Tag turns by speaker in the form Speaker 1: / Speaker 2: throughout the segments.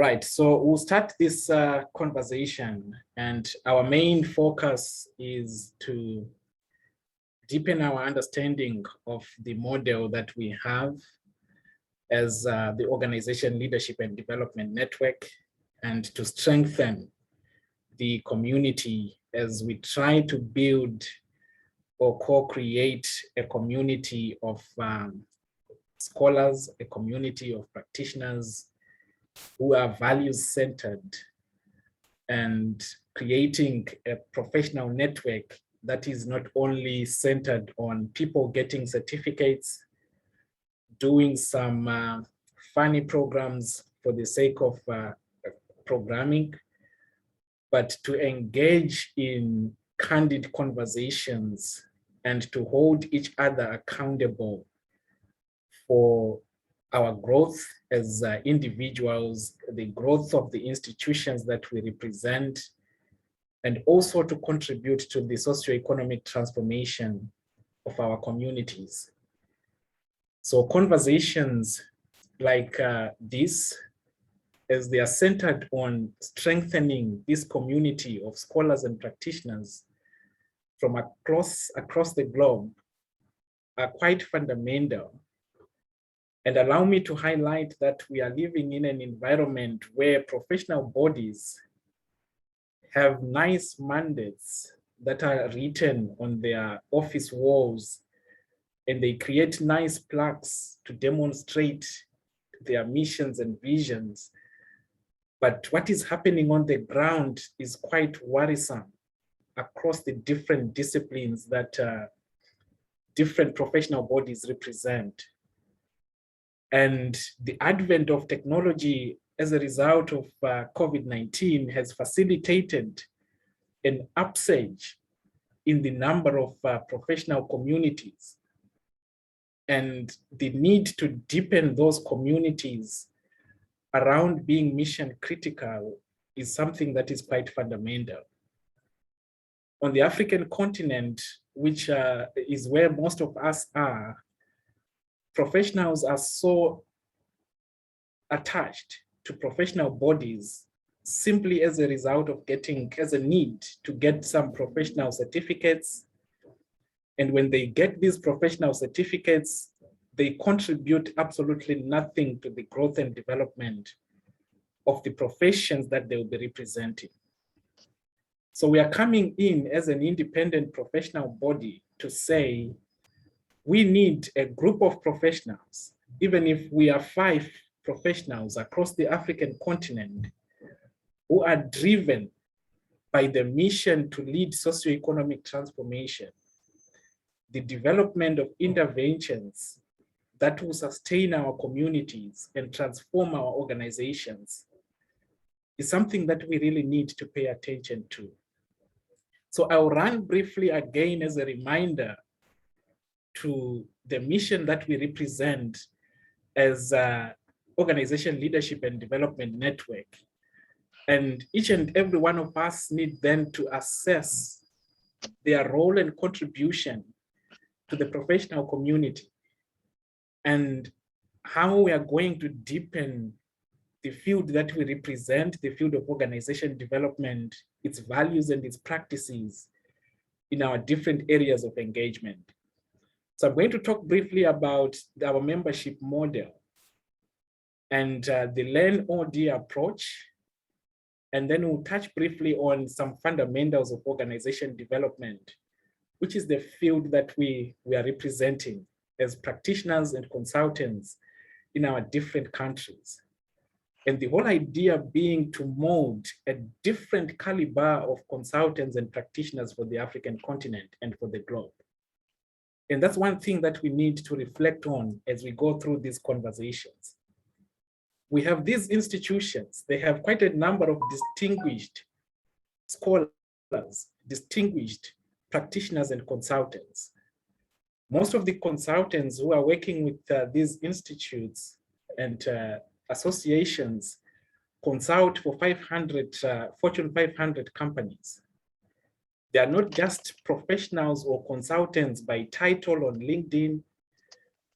Speaker 1: Right, so we'll start this conversation, and our main focus is to deepen our understanding of the model that we have as the Organization Leadership and Development Network, and to strengthen the community as we try to build or co-create a community of scholars, a community of practitioners who are values-centered, and creating a professional network that is not only centered on people getting certificates, doing some funny programs for the sake of programming, but to engage in candid conversations and to hold each other accountable for our growth as individuals, the growth of the institutions that we represent, and also to contribute to the socioeconomic transformation of our communities. So conversations like this, as they are centered on strengthening this community of scholars and practitioners from across the globe, are quite fundamental. And allow me to highlight that we are living in an environment where professional bodies have nice mandates that are written on their office walls, and they create nice plaques to demonstrate their missions and visions. But what is happening on the ground is quite worrisome across the different disciplines that different professional bodies represent. And the advent of technology as a result of COVID-19 has facilitated an upsurge in the number of professional communities. And the need to deepen those communities around being mission critical is something that is quite fundamental. On the African continent, which is where most of us are, professionals are so attached to professional bodies simply as a result of as a need to get some professional certificates. And when they get these professional certificates, they contribute absolutely nothing to the growth and development of the professions that they will be representing. So we are coming in as an independent professional body to say, we need a group of professionals, even if we are 5 professionals across the African continent, who are driven by the mission to lead socioeconomic transformation, the development of interventions that will sustain our communities and transform our organizations, is something that we really need to pay attention to. So I'll run briefly again as a reminder to the mission that we represent as Organization Leadership and Development Network. And each and every one of us need then to assess their role and contribution to the professional community, and how we are going to deepen the field that we represent, the field of organization development, its values and its practices in our different areas of engagement. So I'm going to talk briefly about our membership model and the Learn OD approach. And then we'll touch briefly on some fundamentals of organization development, which is the field that we are representing as practitioners and consultants in our different countries. And the whole idea being to mold a different caliber of consultants and practitioners for the African continent and for the globe. And that's one thing that we need to reflect on as we go through these conversations. We have these institutions, they have quite a number of distinguished scholars, distinguished practitioners and consultants. Most of the consultants who are working with these institutes and associations consult for Fortune 500 companies. They are not just professionals or consultants by title on LinkedIn,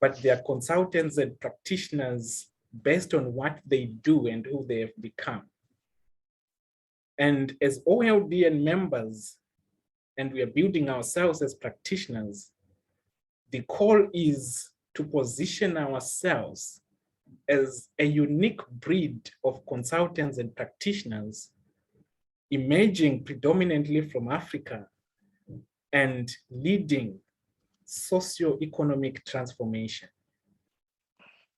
Speaker 1: but they are consultants and practitioners based on what they do and who they have become. And as OLDN members, and we are building ourselves as practitioners, the call is to position ourselves as a unique breed of consultants and practitioners emerging predominantly from Africa and leading socio-economic transformation.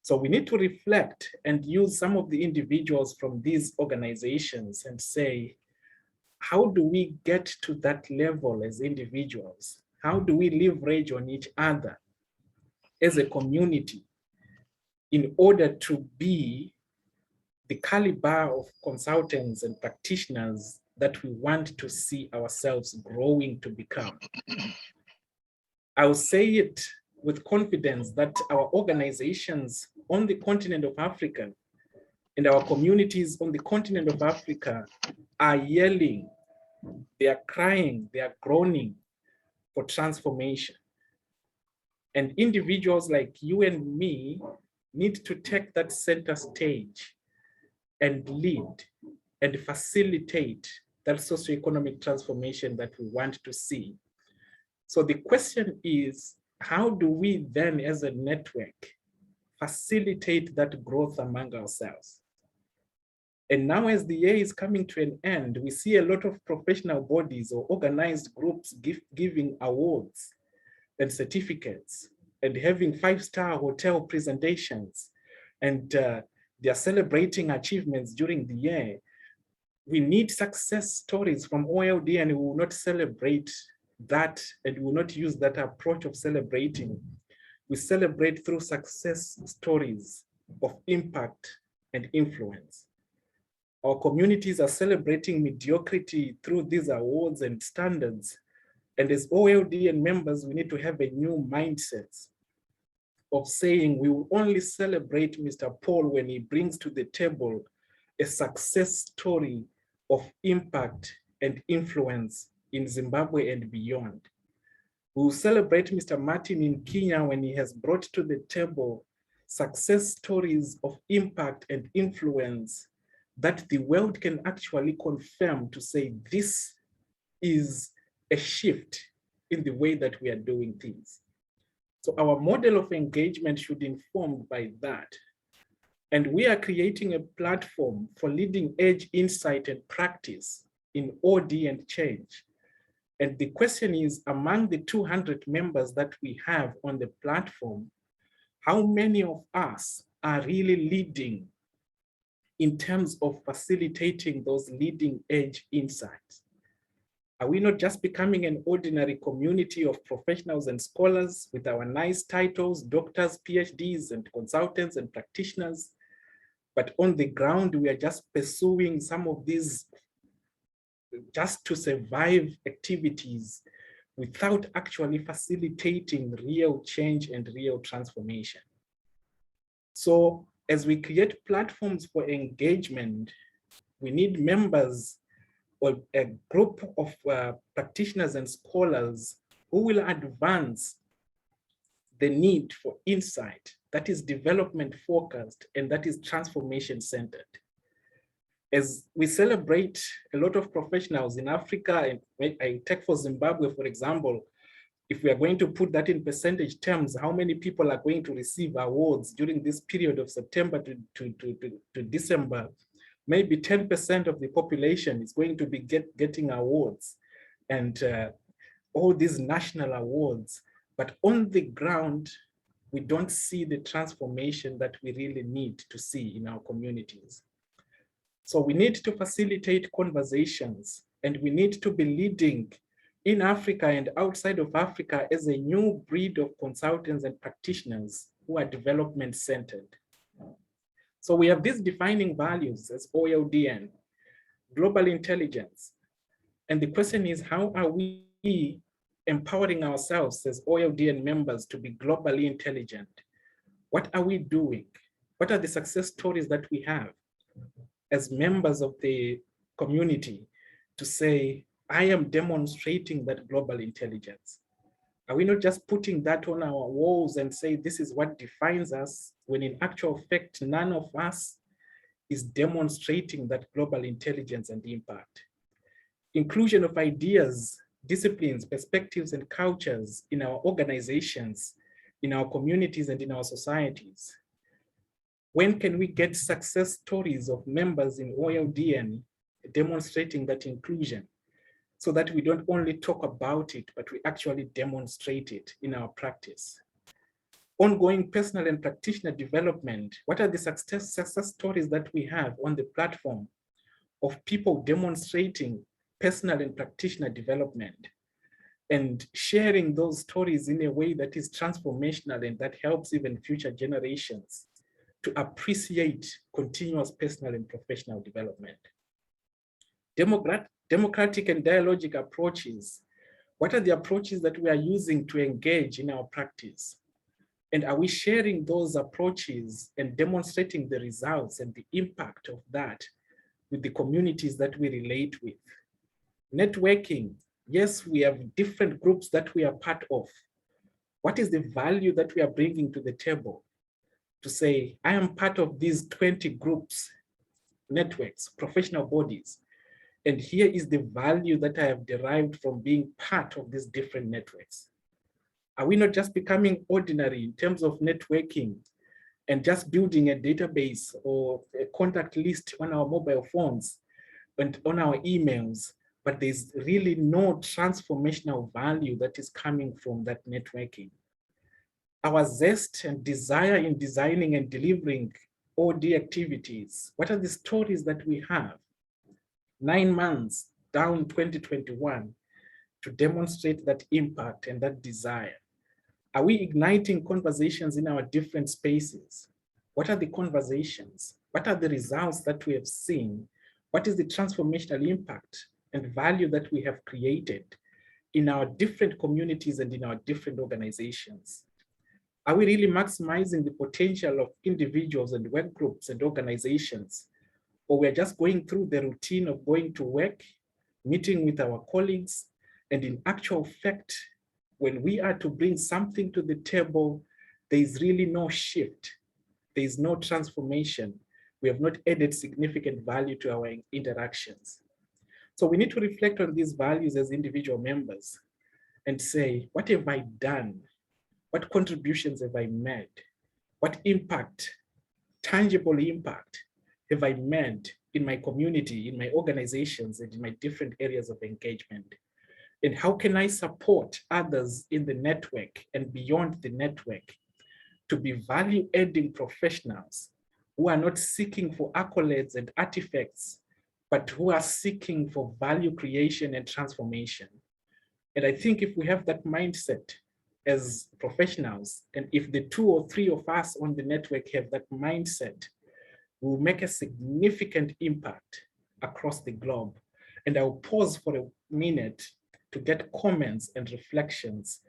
Speaker 1: So we need to reflect and use some of the individuals from these organizations and say, how do we get to that level as individuals? How do we leverage on each other as a community in order to be the caliber of consultants and practitioners that we want to see ourselves growing to become? I will say it with confidence that our organizations on the continent of Africa and our communities on the continent of Africa are yelling, they are crying, they are groaning for transformation. And individuals like you and me need to take that center stage and lead and facilitate that socioeconomic transformation that we want to see. So the question is, how do we then as a network facilitate that growth among ourselves? And now as the year is coming to an end, we see a lot of professional bodies or organized groups giving awards and certificates and having 5-star hotel presentations, and they are celebrating achievements during the year. We need success stories from OLD, and we will not celebrate that, and we will not use that approach of celebrating. We celebrate through success stories of impact and influence. Our communities are celebrating mediocrity through these awards and standards. And as OLDN members, we need to have a new mindset of saying we will only celebrate Mr. Paul when he brings to the table a success story of impact and influence in Zimbabwe and beyond. We will celebrate Mr. Martin in Kenya when he has brought to the table success stories of impact and influence that the world can actually confirm to say this is a shift in the way that we are doing things. So our model of engagement should be informed by that. And we are creating a platform for leading edge insight and practice in OD and change. And the question is, among the 200 members that we have on the platform, how many of us are really leading in terms of facilitating those leading edge insights? Are we not just becoming an ordinary community of professionals and scholars with our nice titles, doctors, PhDs, and consultants and practitioners, but on the ground, we are just pursuing some of these just to survive activities without actually facilitating real change and real transformation? So as we create platforms for engagement, we need members or a group of practitioners and scholars who will advance the need for insight that is development focused and that is transformation centered. As we celebrate a lot of professionals in Africa, and I take for Zimbabwe, for example, if we are going to put that in percentage terms, how many people are going to receive awards during this period of September to December? Maybe 10% of the population is going to be getting awards and all these national awards. But on the ground, we don't see the transformation that we really need to see in our communities. So we need to facilitate conversations, and we need to be leading in Africa and outside of Africa as a new breed of consultants and practitioners who are development centered. So we have these defining values as OLDN, global intelligence. And the question is, how are we empowering ourselves as OLDN members to be globally intelligent? What are we doing? What are the success stories that we have as members of the community to say, I am demonstrating that global intelligence? Are we not just putting that on our walls and say this is what defines us, when in actual fact, none of us is demonstrating that global intelligence and impact? Inclusion of ideas, disciplines, perspectives, and cultures in our organizations, in our communities, and in our societies. When can we get success stories of members in OLDN demonstrating that inclusion, so that we don't only talk about it, but we actually demonstrate it in our practice? Ongoing personal and practitioner development. What are the success stories that we have on the platform of people demonstrating personal and practitioner development and sharing those stories in a way that is transformational and that helps even future generations to appreciate continuous personal and professional development? Democratic and dialogic approaches. What are the approaches that we are using to engage in our practice? And are we sharing those approaches and demonstrating the results and the impact of that with the communities that we relate with? Networking. Yes, we have different groups that we are part of. What is the value that we are bringing to the table? To say, I am part of these 20 groups, networks, professional bodies, and here is the value that I have derived from being part of these different networks. Are we not just becoming ordinary in terms of networking and just building a database or a contact list on our mobile phones and on our emails, but there's really no transformational value that is coming from that networking? Our zest and desire in designing and delivering OD activities. What are the stories that we have 9 months down 2021 to demonstrate that impact and that desire? Are we igniting conversations in our different spaces? What are the conversations? What are the results that we have seen? What is the transformational impact and value that we have created in our different communities and in our different organizations? Are we really maximizing the potential of individuals and work groups and organizations? Or we're just going through the routine of going to work, meeting with our colleagues, and in actual fact, when we are to bring something to the table, there is really no shift. There is no transformation. We have not added significant value to our interactions. So we need to reflect on these values as individual members and say, what have I done? What contributions have I made? What impact, tangible impact, have I made in my community, in my organizations, and in my different areas of engagement? And how can I support others in the network and beyond the network to be value-adding professionals who are not seeking for accolades and artifacts, but who are seeking for value creation and transformation? And I think if we have that mindset as professionals, and if the 2 or 3 of us on the network have that mindset, we will make a significant impact across the globe. And I'll pause for a minute to get comments and reflections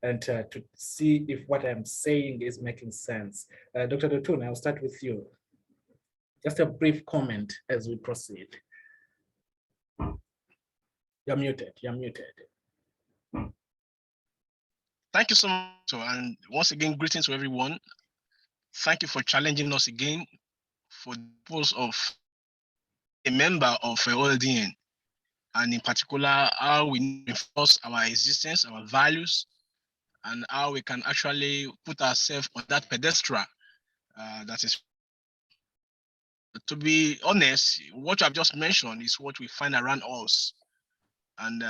Speaker 1: and to see if what I'm saying is making sense. Dr. Dotun, I'll start with you. Just a brief comment as we proceed. You're muted, you're muted.
Speaker 2: Thank you so much. And once again, greetings to everyone. Thank you for challenging us again for the purpose of a member of OLDN, and in particular, how we enforce our existence, our values, and how we can actually put ourselves on that pedestal that is. To be honest, what I've just mentioned is what we find around us. And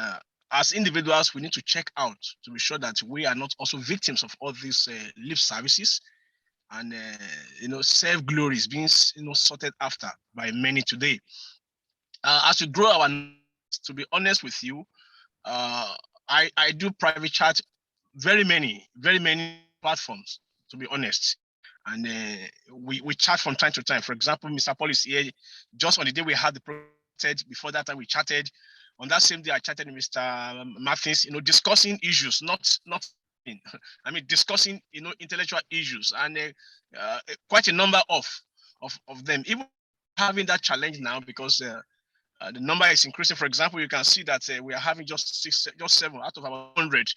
Speaker 2: as individuals, we need to check out to be sure that we are not also victims of all these lip services and self-glory is being sorted after by many today. As we grow our, to be honest with you, I do private chat very many platforms, to be honest. And we chat from time to time. For example, Mr. Paul is here. Just on the day we had the project, before that time we chatted. On that same day, I chatted with Mr. Martins, discussing issues, discussing, intellectual issues, and quite a number of them. Even having that challenge now because the number is increasing. For example, you can see that we are having just 7 out of our 100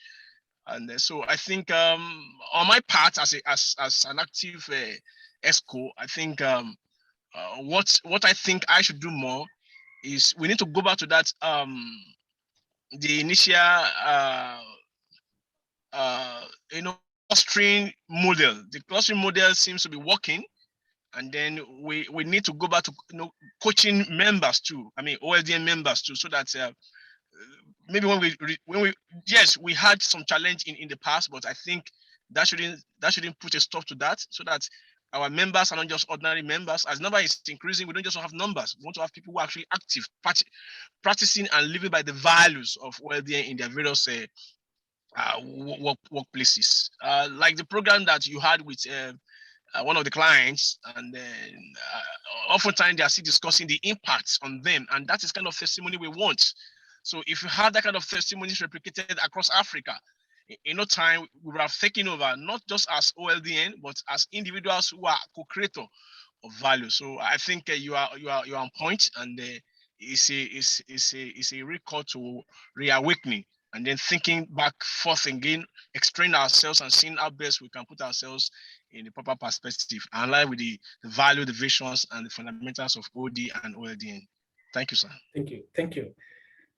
Speaker 2: And so I think on my part as an active ESCO, I think what I think I should do more is we need to go back to that the initial clustering model. The clustering model seems to be working, and then we need to go back to coaching members too. I mean OLDN members too, so that maybe when we yes, we had some challenge in the past, but I think that shouldn't put a stop to that, so that our members are not just ordinary members. As number is increasing, we don't just have numbers. We want to have people who are actually active, practicing and living by the values of OLDN in their various workplaces. Like the program that you had with one of the clients, and then oftentimes they are still discussing the impacts on them, and that is kind of testimony we want. So if you have that kind of testimonies replicated across Africa, in no time we will have taken over, not just as OLDN, but as individuals who are co-creator of value. So I think you are on point, and it's a recall to reawakening, and then thinking back forth again, extrain ourselves and seeing how best we can put ourselves in the proper perspective, and align with the value, the visions, and the fundamentals of OD and OLDN. Thank you, sir.
Speaker 1: Thank you.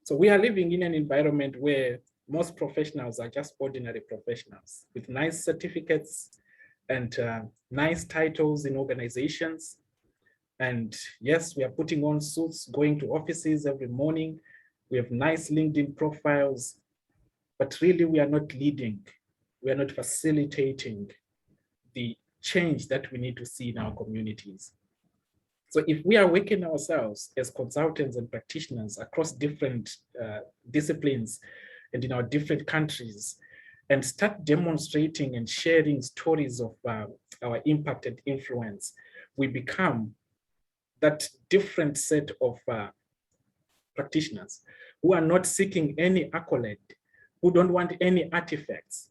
Speaker 1: So we are living in an environment where most professionals are just ordinary professionals with nice certificates and nice titles in organizations. And yes, we are putting on suits, going to offices every morning. We have nice LinkedIn profiles, but really we are not leading. We are not facilitating the change that we need to see in our communities. So if we awaken ourselves as consultants and practitioners across different disciplines and in our different countries, and start demonstrating and sharing stories of our impact and influence, we become that different set of practitioners who are not seeking any accolade, who don't want any artifacts,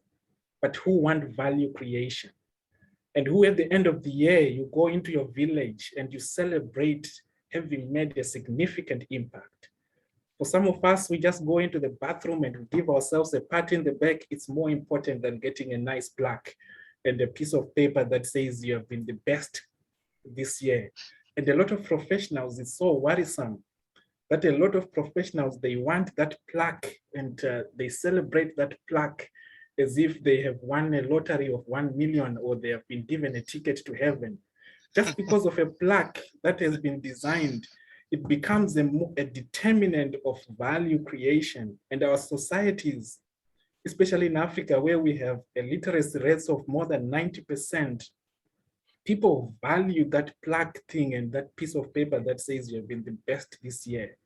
Speaker 1: but who want value creation. And who at the end of the year, you go into your village and you celebrate having made a significant impact. For some of us, we just go into the bathroom and we give ourselves a pat in the back. It's more important than getting a nice plaque and a piece of paper that says you have been the best this year. And a lot of professionals, it's so worrisome that a lot of professionals, they want that plaque, and they celebrate that plaque as if they have won a lottery of 1 million, or they have been given a ticket to heaven. Just because of a plaque that has been designed, it becomes a determinant of value creation. And our societies, especially in Africa, where we have a literacy rates of more than 90%, people value that plaque thing and that piece of paper that says you have been the best this year.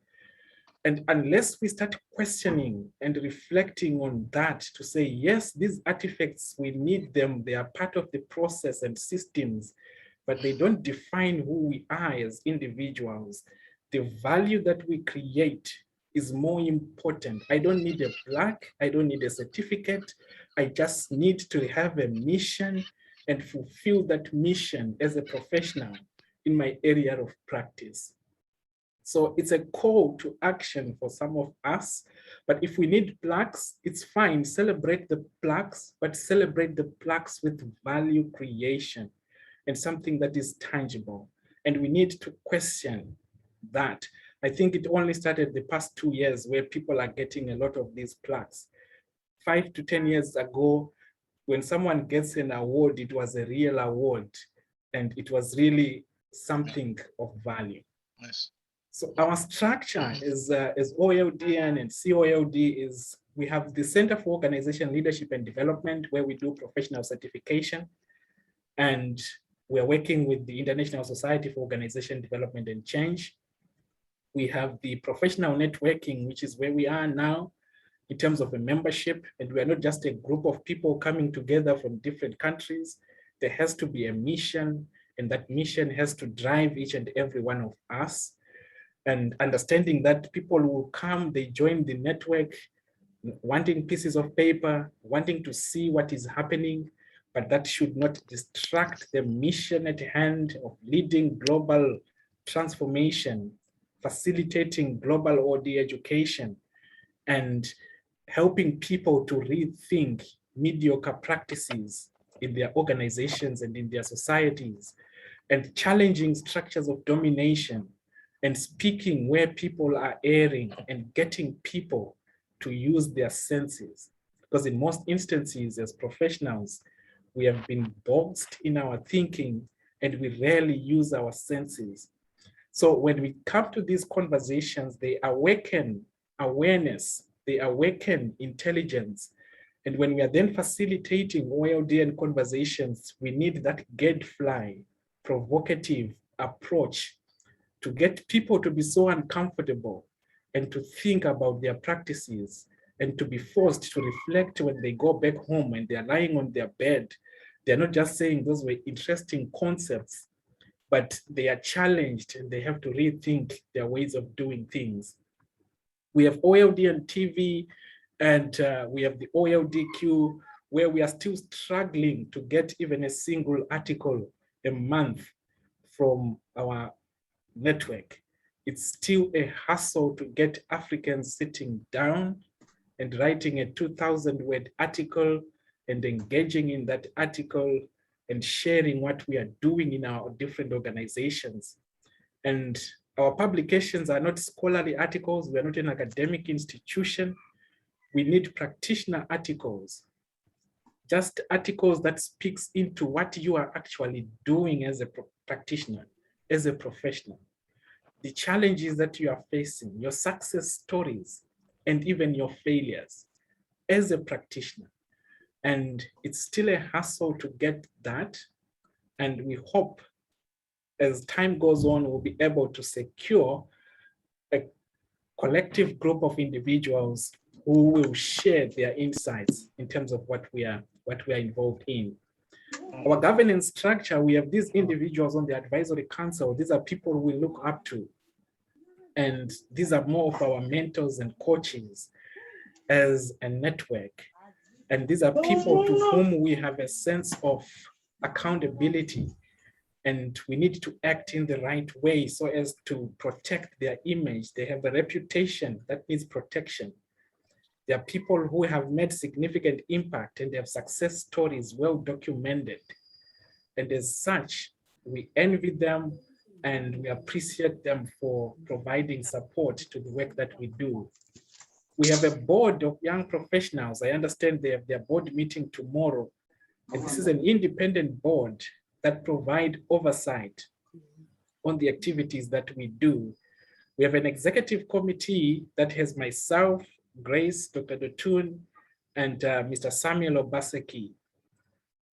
Speaker 1: And unless we start questioning and reflecting on that to say, yes, these artifacts, we need them, they are part of the process and systems, but they don't define who we are as individuals. The value that we create is more important. I don't need a plaque, I don't need a certificate. I just need to have a mission and fulfill that mission as a professional in my area of practice. So it's a call to action for some of us, but if we need plaques, it's fine, celebrate the plaques, but celebrate the plaques with value creation and something that is tangible. And we need to question that. I think it only started the past 2 years where people are getting a lot of these plaques. 5 to 10 years ago, when someone gets an award, it was a real award, and it was really something of value.
Speaker 2: Yes.
Speaker 1: So our structure as OLDN and COLD is, we have the Center for Organization Leadership and Development, where we do professional certification. And we're working with the International Society for Organization Development and Change. We have the professional networking, which is where we are now in terms of a membership. And we are not just a group of people coming together from different countries. There has to be a mission, and that mission has to drive each and every one of us. And understanding that people will come, they join the network, wanting pieces of paper, wanting to see what is happening, but that should not distract the mission at hand of leading global transformation, facilitating global OD education, and helping people to rethink mediocre practices in their organizations and in their societies, and challenging structures of domination, and speaking where people are erring, and getting people to use their senses. Because in most instances, as professionals, we have been boxed in our thinking and we rarely use our senses. So when we come to these conversations, they awaken awareness, they awaken intelligence. And when we are then facilitating OLDN conversations, we need that gadfly, provocative approach to get people to be so uncomfortable and to think about their practices and to be forced to reflect when they go back home and they're lying on their bed. They're not just saying those were interesting concepts, but they are challenged and they have to rethink their ways of doing things. We have OLDN TV and we have the OLDQ, where we are still struggling to get even a single article a month from our network. It's still a hassle to get Africans sitting down and writing a 2,000-word article and engaging in that article and sharing what we are doing in our different organizations. And our publications are not scholarly articles. We are not an academic institution. We need practitioner articles, just articles that speaks into what you are actually doing as a practitioner, as a professional, the challenges that you are facing, your success stories, and even your failures as a practitioner. And it's still a hassle to get that. And we hope as time goes on, we'll be able to secure a collective group of individuals who will share their insights in terms of what we are involved in. Our governance structure, we have these individuals on the advisory council. These are people we look up to. And these are more of our mentors and coaches as a network. And these are people to whom we have a sense of accountability, and we need to act in the right way so as to protect their image. They have a reputation that needs protection. There are people who have made significant impact and they have success stories well documented. And as such, we envy them and we appreciate them for providing support to the work that we do. We have a board of young professionals. I understand they have their board meeting tomorrow. And this is an independent board that provide oversight on the activities that we do. We have an executive committee that has myself, Grace, Dr. Dotun, and Mr. Samuel Obaseki.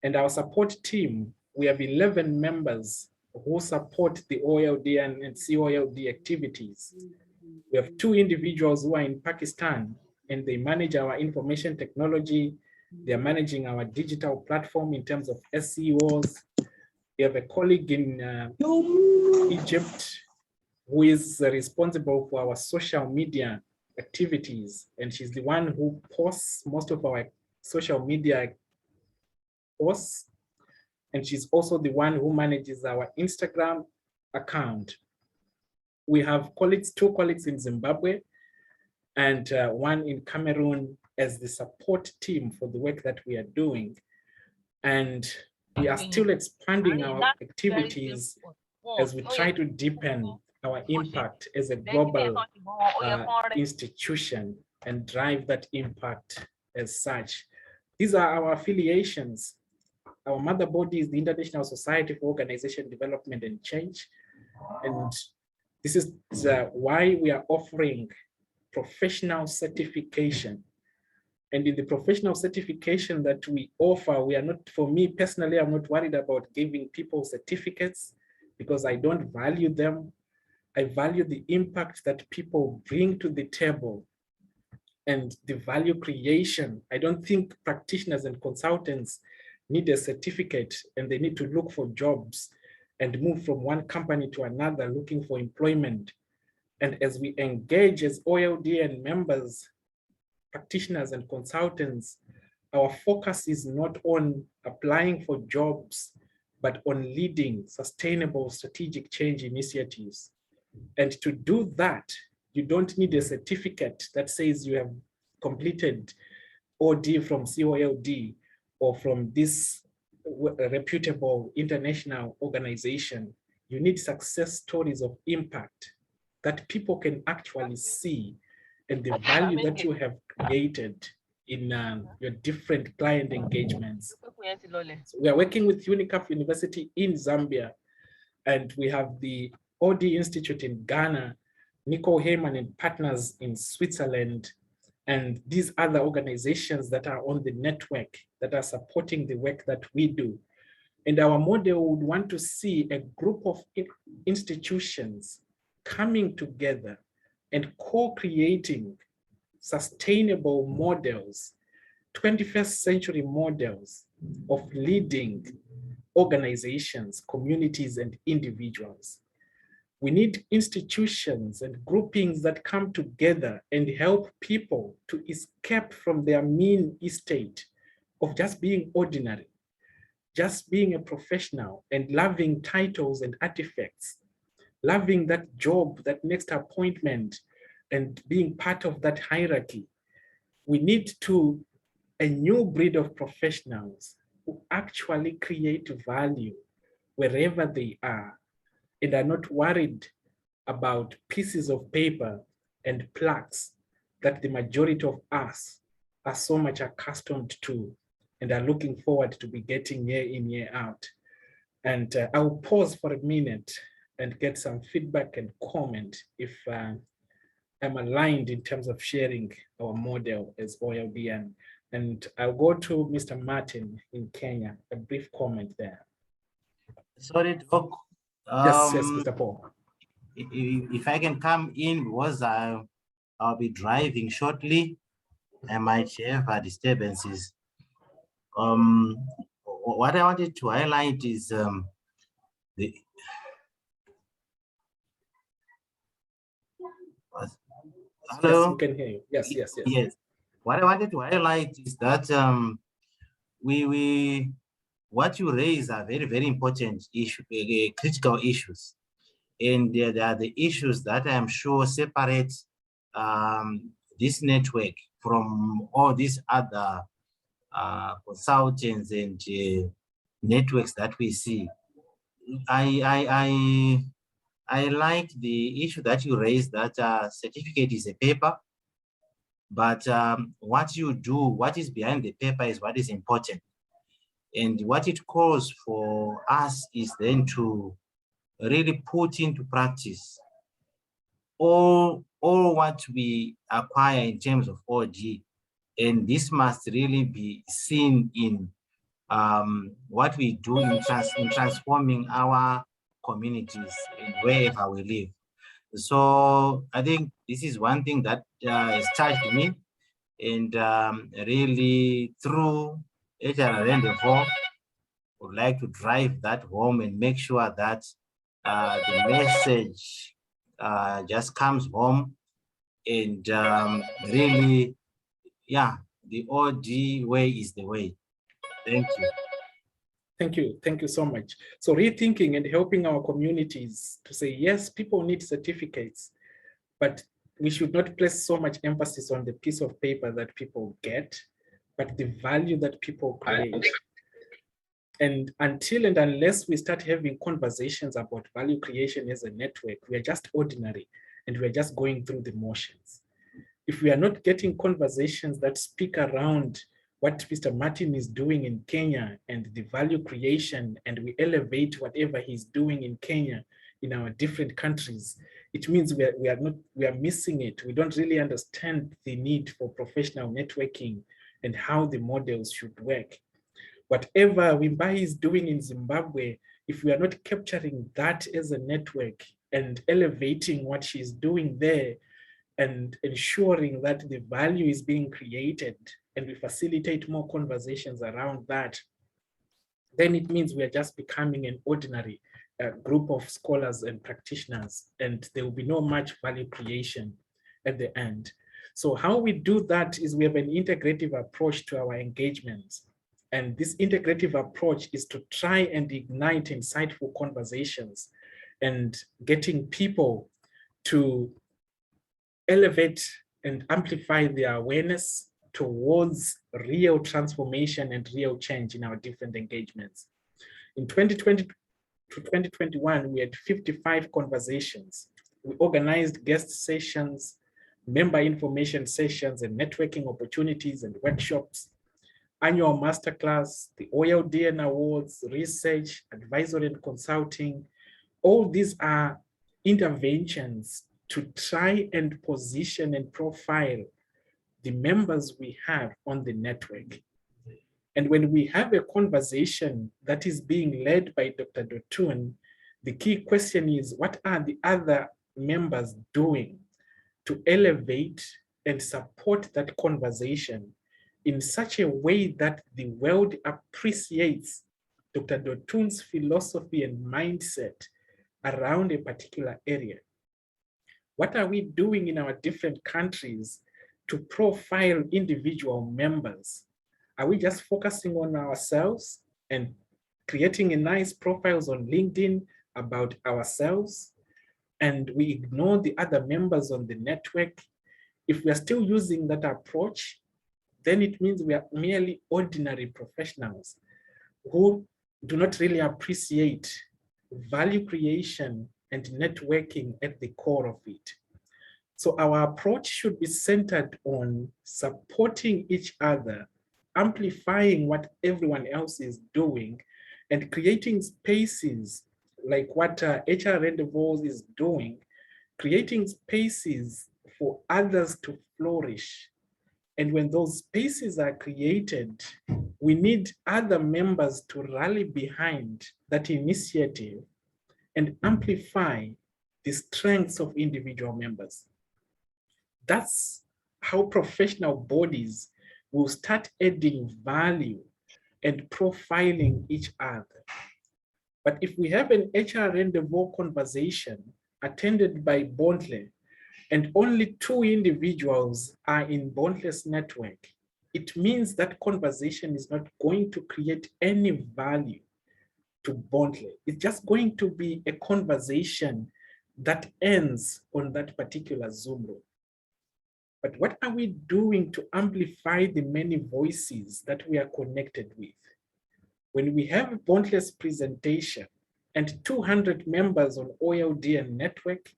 Speaker 1: And our support team, we have 11 members who support the OLDN and COLD activities. We have 2 individuals who are in Pakistan and they manage our information technology. They're managing our digital platform in terms of SEOs. We have a colleague in Egypt who is responsible for our social media activities. And she's the one who posts most of our social media posts. And she's also the one who manages our Instagram account. We have colleagues, 2 colleagues in Zimbabwe and 1 in Cameroon as the support team for the work that we are doing. And we are still expanding our activities as we try to deepen our impact as a global institution and drive that impact as such. These are our affiliations. Our mother body is the International Society for Organization Development and Change. And this is why we are offering professional certification. And in the professional certification that we offer, we are not, for me personally, I'm not worried about giving people certificates because I don't value them. I value the impact that people bring to the table and the value creation. I don't think practitioners and consultants need a certificate and they need to look for jobs and move from one company to another looking for employment. And as we engage as OLDN members, practitioners and consultants, our focus is not on applying for jobs, but on leading sustainable strategic change initiatives. And to do that, you don't need a certificate that says you have completed OD from COLD or from this reputable international organization, you need success stories of impact that people can actually see, and the value that you have created in your different client engagements. So we are working with UNICAF University in Zambia, and we have the OD Institute in Ghana, Nico Heyman and partners in Switzerland, and these other organizations that are on the network that are supporting the work that we do. And our model would want to see a group of institutions coming together and co-creating sustainable models, 21st century models of leading organizations, communities, and individuals. We need institutions and groupings that come together and help people to escape from their mean estate of just being ordinary, just being a professional and loving titles and artifacts, loving that job, that next appointment, and being part of that hierarchy. We need a new breed of professionals who actually create value wherever they are and are not worried about pieces of paper and plaques that the majority of us are so much accustomed to and are looking forward to be getting year in, year out. And I'll pause for a minute and get some feedback and comment if I'm aligned in terms of sharing our model as OLDN. And I'll go to Mr. Martin in Kenya, a brief comment there.
Speaker 3: Sorry, Doc.
Speaker 1: Yes, Mr. Paul.
Speaker 3: If I can come in, because I'll be driving shortly, I might have disturbances. What I wanted to highlight is the
Speaker 1: Hello? Yes, we can hear you. Yes.
Speaker 3: Yes. What I wanted to highlight is that what you raise are very, very important issue, critical issues. And there are the issues that I'm sure separate this network from all these other consultants and networks that we see. I like the issue that you raised, that certificate is a paper, but what you do, what is behind the paper is what is important. And what it calls for us is then to really put into practice all what we acquire in terms of OD. And this must really be seen in what we do in transforming our communities and wherever we live. So I think this is one thing that has touched me, and really through HRN4, would like to drive that home and make sure that the message just comes home, and really, yeah, the OD way is the way. Thank you.
Speaker 1: Thank you so much. So rethinking and helping our communities to say, yes, people need certificates, but we should not place so much emphasis on the piece of paper that people get, but the value that people create. And until and unless we start having conversations about value creation as a network, we are just ordinary and we're just going through the motions. If we are not getting conversations that speak around what Mr. Martin is doing in Kenya and the value creation, and we elevate whatever he's doing in Kenya in our different countries, it means we are missing it. We don't really understand the need for professional networking and how the models should work. Whatever Wimbai is doing in Zimbabwe, if we are not capturing that as a network and elevating what she's doing there and ensuring that the value is being created and we facilitate more conversations around that, then it means we are just becoming an ordinary group of scholars and practitioners, and there will be no much value creation at the end. So how we do that is we have an integrative approach to our engagements. And this integrative approach is to try and ignite insightful conversations and getting people to elevate and amplify their awareness towards real transformation and real change in our different engagements. In 2020 to 2021, we had 55 conversations. We organized guest sessions, member information sessions, and networking opportunities and workshops, annual masterclass, the OLDN awards, research, advisory and consulting. All these are interventions to try and position and profile the members we have on the network. And when we have a conversation that is being led by Dr. Dotun, the key question is, what are the other members doing to elevate and support that conversation in such a way that the world appreciates Dr. Dotun's philosophy and mindset around a particular area? What are we doing in our different countries to profile individual members? Are we just focusing on ourselves and creating a nice profiles on LinkedIn about ourselves, and we ignore the other members on the network? If we are still using that approach, then it means we are merely ordinary professionals who do not really appreciate value creation and networking at the core of it. So our approach should be centered on supporting each other, amplifying what everyone else is doing, and creating spaces like what HR Rendezvous is doing, creating spaces for others to flourish. And when those spaces are created, we need other members to rally behind that initiative and amplify the strengths of individual members. That's how professional bodies will start adding value and profiling each other. But if we have an HR Rendezvous conversation attended by Bondle, and only 2 individuals are in Bondle's network, it means that conversation is not going to create any value to Bondle. It's just going to be a conversation that ends on that particular Zoom room. But what are we doing to amplify the many voices that we are connected with? When we have Bondle's presentation and 200 members on OLDN network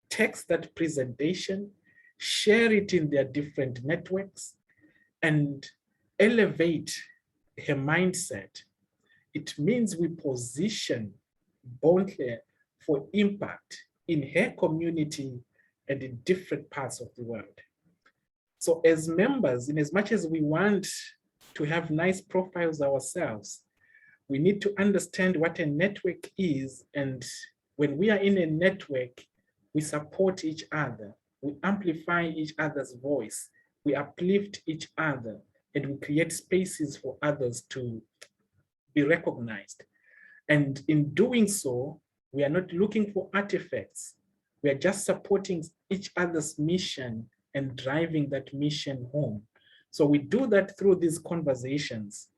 Speaker 1: text that presentation, share it in their different networks, and elevate her mindset, it means we position Bondle for impact in her community and in different parts of the world. So as members, in as much as we want to have nice profiles ourselves, we need to understand what a network is. And when we are in a network, we support each other, we amplify each other's voice, we uplift each other, and we create spaces for others to be recognized. And in doing so, we are not looking for artifacts. We are just supporting each other's mission and driving that mission home. So we do that through these conversations.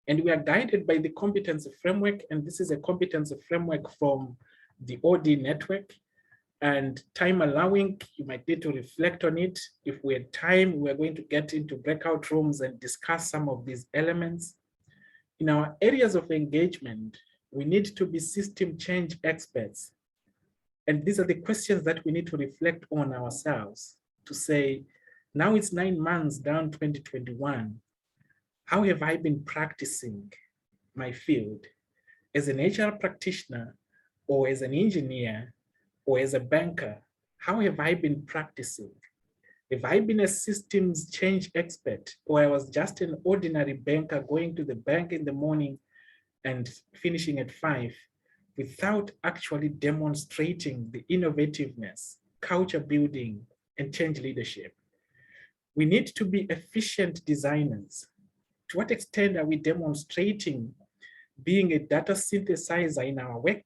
Speaker 1: And we are guided by the competency framework. And this is a competency framework from the OD network. And time allowing, you might need to reflect on it. If we had time, we're going to get into breakout rooms and discuss some of these elements. In our areas of engagement, we need to be system change experts. And these are the questions that we need to reflect on ourselves to say, now it's 9 months down 2021. How have I been practicing my field as an HR practitioner or as an engineer or as a banker? How have I been practicing? Have I been a systems change expert, or I was just an ordinary banker going to the bank in the morning and finishing at 5 without actually demonstrating the innovativeness, culture building, and change leadership? We need to be efficient designers. To what extent are we demonstrating being a data synthesizer in our work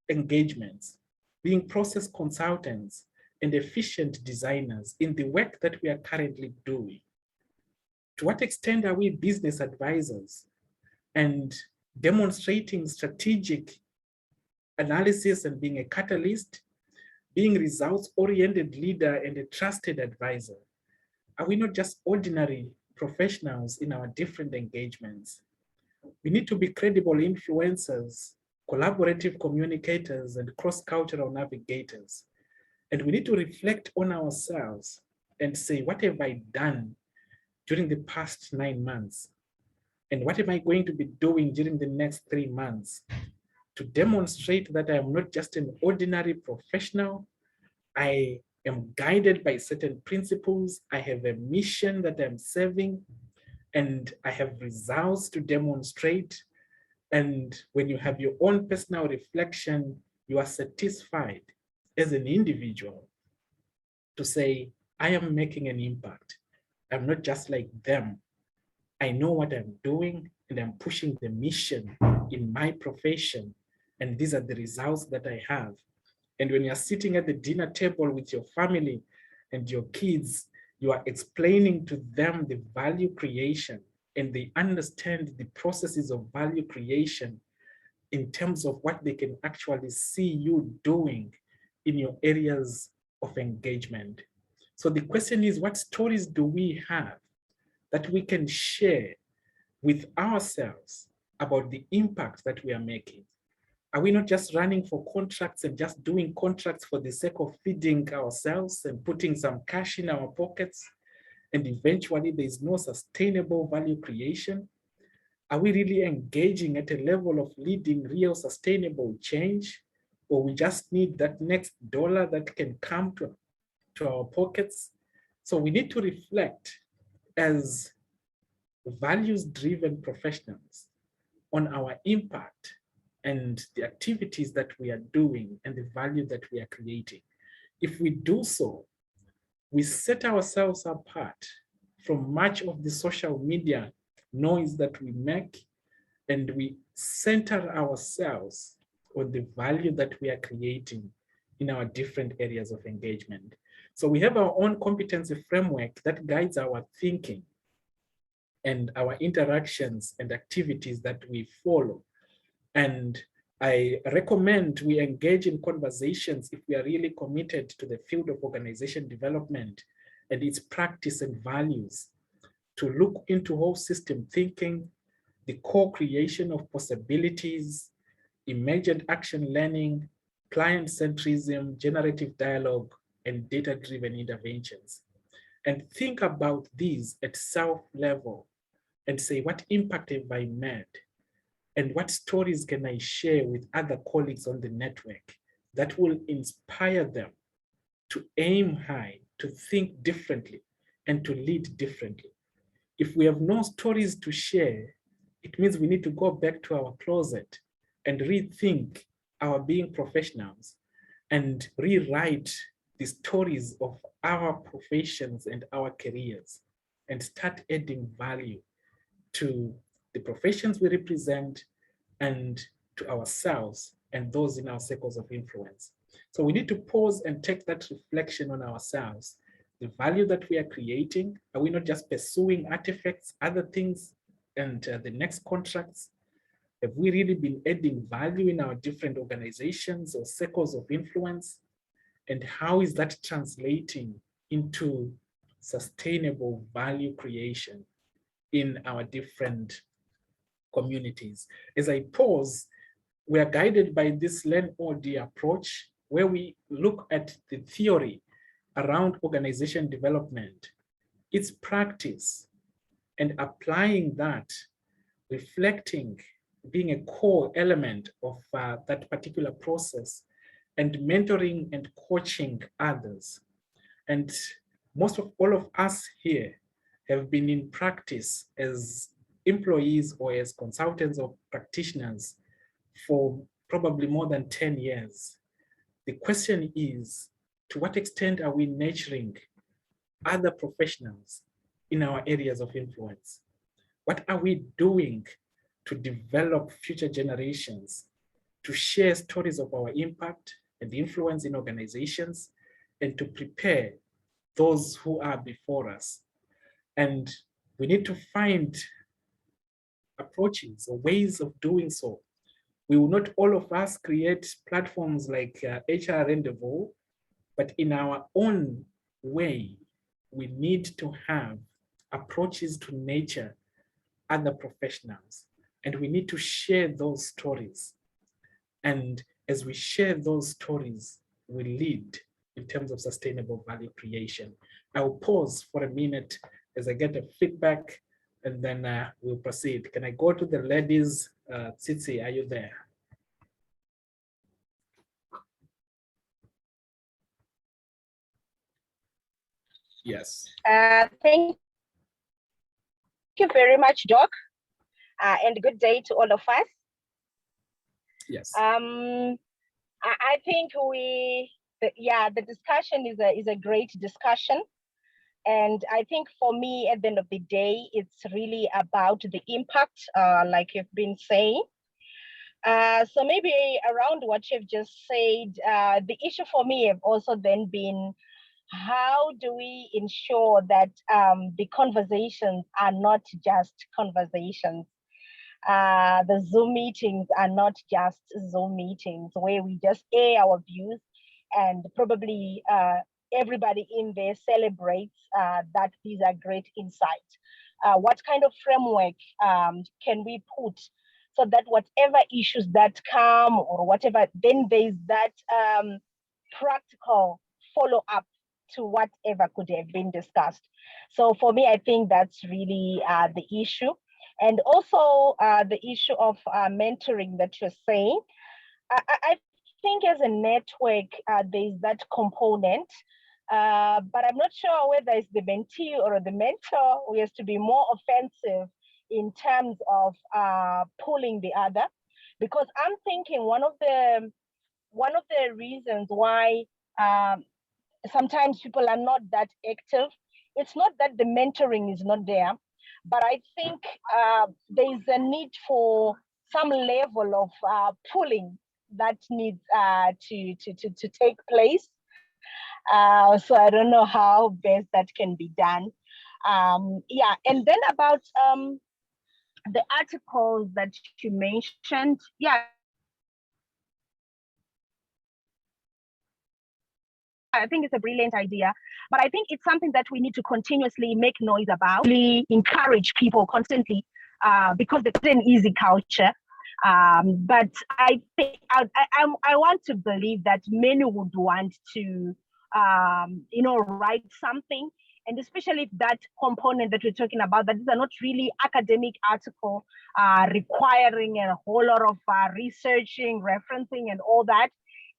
Speaker 1: engagements, being process consultants and efficient designers in the work that we are currently doing? To what extent are we business advisors and demonstrating strategic analysis and being a catalyst, being results-oriented leader and a trusted advisor? Are we not just ordinary professionals in our different engagements? We need to be credible influencers, collaborative communicators, and cross-cultural navigators. And we need to reflect on ourselves and say, what have I done during the past 9 months? And what am I going to be doing during the next 3 months to demonstrate that I am not just an ordinary professional? I am guided by certain principles. I have a mission that I'm serving, and I have results to demonstrate. And when you have your own personal reflection, you are satisfied as an individual to say, I am making an impact. I'm not just like them. I know what I'm doing, and I'm pushing the mission in my profession. And these are the results that I have. And when you're sitting at the dinner table with your family and your kids, you are explaining to them the value creation, and they understand the processes of value creation in terms of what they can actually see you doing in your areas of engagement. So the question is, what stories do we have that we can share with ourselves about the impact that we are making? Are we not just running for contracts and just doing contracts for the sake of feeding ourselves and putting some cash in our pockets, and eventually there's no sustainable value creation? Are we really engaging at a level of leading real sustainable change, or we just need that next dollar that can come to our pockets? So we need to reflect as values-driven professionals on our impact and the activities that we are doing and the value that we are creating. If we do so, we set ourselves apart from much of the social media noise that we make, and we center ourselves on the value that we are creating in our different areas of engagement. So we have our own competency framework that guides our thinking and our interactions and activities that we follow. And I recommend we engage in conversations if we are really committed to the field of organization development and its practice and values, to look into whole system thinking, the co-creation of possibilities, emergent action learning, client centrism, generative dialogue, and data-driven interventions. And think about these at self level and say, what impact have I made? And what stories can I share with other colleagues on the network that will inspire them to aim high, to think differently, and to lead differently? If we have no stories to share, it means we need to go back to our closet and rethink our being professionals and rewrite the stories of our professions and our careers and start adding value to the professions we represent and to ourselves and those in our circles of influence. So we need to pause and take that reflection on ourselves. The value that we are creating, are we not just pursuing artifacts, other things, and the next contracts? Have we really been adding value in our different organizations or circles of influence? And how is that translating into sustainable value creation in our different communities? As I pause, we are guided by this Learn-OD approach, where we look at the theory around organization development, its practice, and applying that, reflecting, being a core element of that particular process, and mentoring and coaching others. And most of all of us here have been in practice as employees or as consultants or practitioners for probably more than 10 years. The question is, to what extent are we nurturing other professionals in our areas of influence? What are we doing to develop future generations, to share stories of our impact and influence in organizations, and to prepare those who are before us? And we need to find approaches or ways of doing so. We will not all of us create platforms like HR Rendezvous, but in our own way, we need to have approaches to nature, other professionals, and we need to share those stories. And as we share those stories, we lead in terms of sustainable value creation. I will pause for a minute as I get a feedback, and then we'll proceed. Can I go to the ladies? Tsitsi, are you there? Yes.
Speaker 4: Thank you very much, Doc, and good day to all of us.
Speaker 1: Yes.
Speaker 4: I think the discussion is a great discussion. And I think for me, at the end of the day, it's really about the impact, like you've been saying. So maybe around what you've just said, the issue for me have also then been, how do we ensure that the conversations are not just conversations? The Zoom meetings are not just Zoom meetings where we just air our views and probably everybody in there celebrates that these are great insights. What kind of framework can we put so that whatever issues that come or whatever, then there's that practical follow-up to whatever could have been discussed. So for me, I think that's really the issue. And also the issue of mentoring that you're saying. I think as a network, there's that component, but I'm not sure whether it's the mentee or the mentor who has to be more offensive in terms of pulling the other. Because I'm thinking one of the reasons why sometimes people are not that active, it's not that the mentoring is not there, but I think there is a need for some level of pulling that needs to take place. So I don't know how best that can be done. Yeah, and then about the articles that you mentioned, yeah, I think it's a brilliant idea, but I think it's something that we need to continuously make noise about, really encourage people constantly, because it's an easy culture. But I think I want to believe that many would want to, write something, and especially if that component that we're talking about, that these are not really academic article requiring a whole lot of researching, referencing, and all that.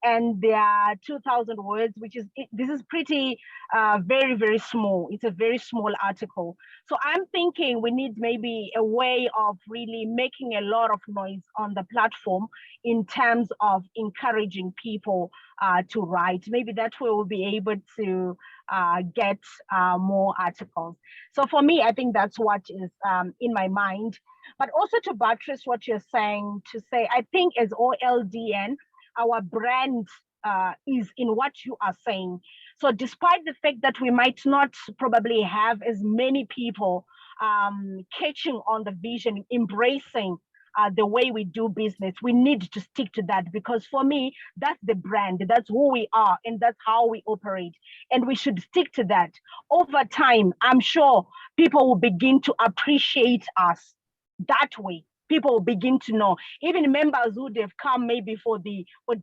Speaker 4: And there are 2,000 words, this is pretty, very, very small. It's a very small article. So I'm thinking we need maybe a way of really making a lot of noise on the platform in terms of encouraging people to write. Maybe that way we'll be able to get more articles. So for me, I think that's what is in my mind. But also to buttress what you're saying, I think as OLDN, our brand is in what you are saying. So despite the fact that we might not probably have as many people catching on the vision, embracing the way we do business, we need to stick to that, because for me, that's the brand, that's who we are, and that's how we operate. And we should stick to that. Over time, I'm sure people will begin to appreciate us that way. People will begin to know, even members who have come maybe for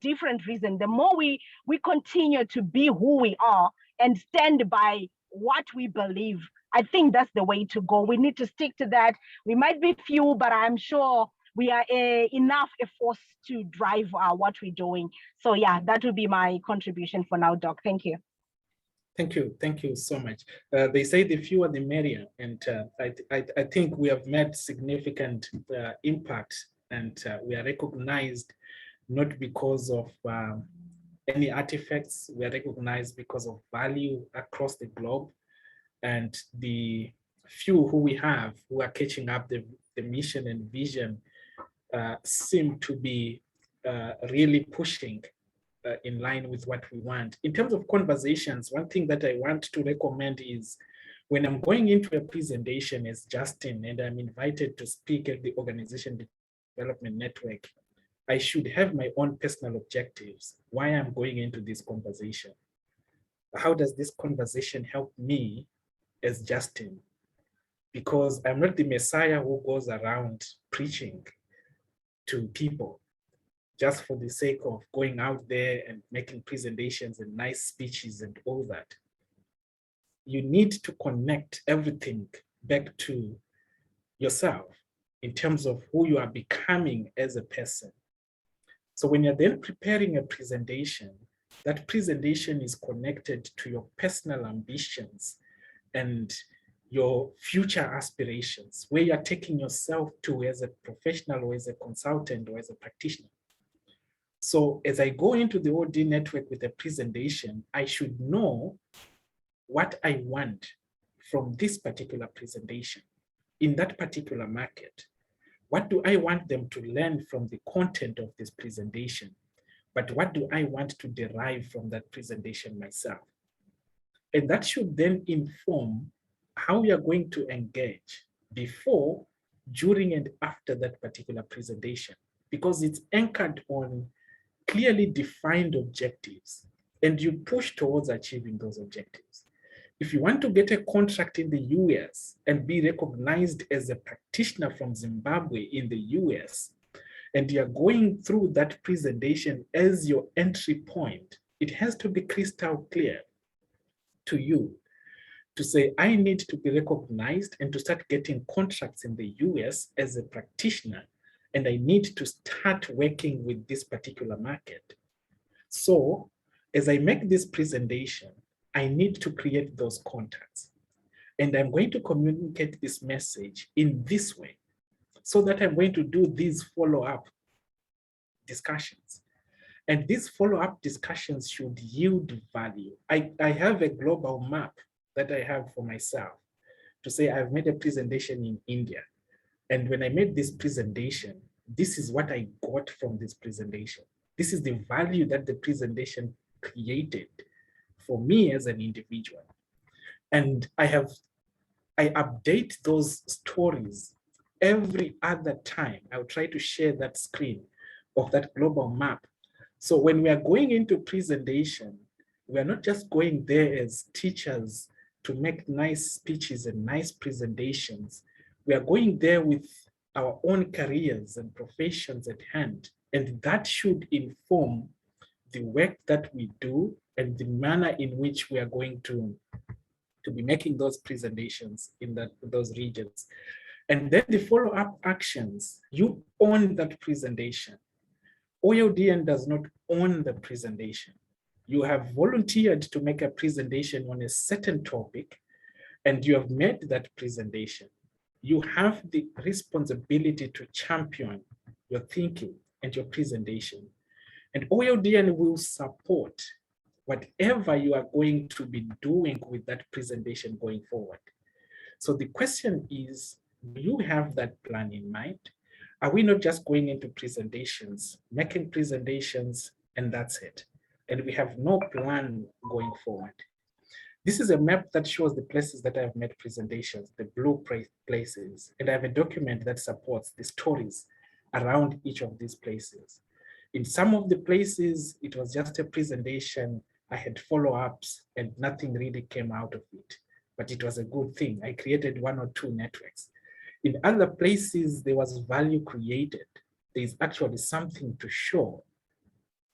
Speaker 4: different reasons. The more we continue to be who we are and stand by what we believe, I think that's the way to go. We need to stick to that. We might be few, but I'm sure we are enough a force to drive what we're doing. So yeah, that would be my contribution for now, Doc. Thank you.
Speaker 1: Thank you so much. They say the fewer the merrier, and I think we have made significant impact, and we are recognized not because of any artifacts. We are recognized because of value across the globe, and the few who we have who are catching up the mission and vision seem to be really pushing in line with what we want. In terms of conversations, one thing that I want to recommend is when I'm going into a presentation as Justin and I'm invited to speak at the Organization Development Network, I should have my own personal objectives, why I'm going into this conversation. How does this conversation help me as Justin, because I'm not the Messiah who goes around preaching to people just for the sake of going out there and making presentations and nice speeches and all that. You need to connect everything back to yourself in terms of who you are becoming as a person. So when you're then preparing a presentation, that presentation is connected to your personal ambitions and your future aspirations, where you're taking yourself to as a professional or as a consultant or as a practitioner. So as I go into the OLDN network with a presentation, I should know what I want from this particular presentation in that particular market. What do I want them to learn from the content of this presentation? But what do I want to derive from that presentation myself? And that should then inform how we are going to engage before, during, and after that particular presentation, because it's anchored on clearly defined objectives, and you push towards achieving those objectives. If you want to get a contract in the US and be recognized as a practitioner from Zimbabwe in the US, and you're going through that presentation as your entry point, it has to be crystal clear to you to say, I need to be recognized and to start getting contracts in the US as a practitioner, and I need to start working with this particular market. So as I make this presentation, I need to create those contacts. And I'm going to communicate this message in this way, so that I'm going to do these follow-up discussions. And these follow-up discussions should yield value. I have a global map that I have for myself to say I've made a presentation in India. And when I made this presentation, this is what I got from this presentation. This is the value that the presentation created for me as an individual. And I update those stories every other time. I'll try to share that screen of that global map. So when we are going into presentation, we are not just going there as teachers to make nice speeches and nice presentations. We are going there with our own careers and professions at hand. And that should inform the work that we do and the manner in which we are going to be making those presentations in those regions. And then the follow-up actions, you own that presentation. OLDN does not own the presentation. You have volunteered to make a presentation on a certain topic, and you have made that presentation. You have the responsibility to champion your thinking and your presentation. And OLDN will support whatever you are going to be doing with that presentation going forward. So the question is, do you have that plan in mind? Are we not just going into presentations, making presentations, and that's it? And we have no plan going forward. This is a map that shows the places that I have made presentations, the blue places, and I have a document that supports the stories around each of these places. In some of the places, it was just a presentation, I had follow-ups, and nothing really came out of it, but it was a good thing. I created 1 or 2 networks. In other places, there was value created. There's actually something to show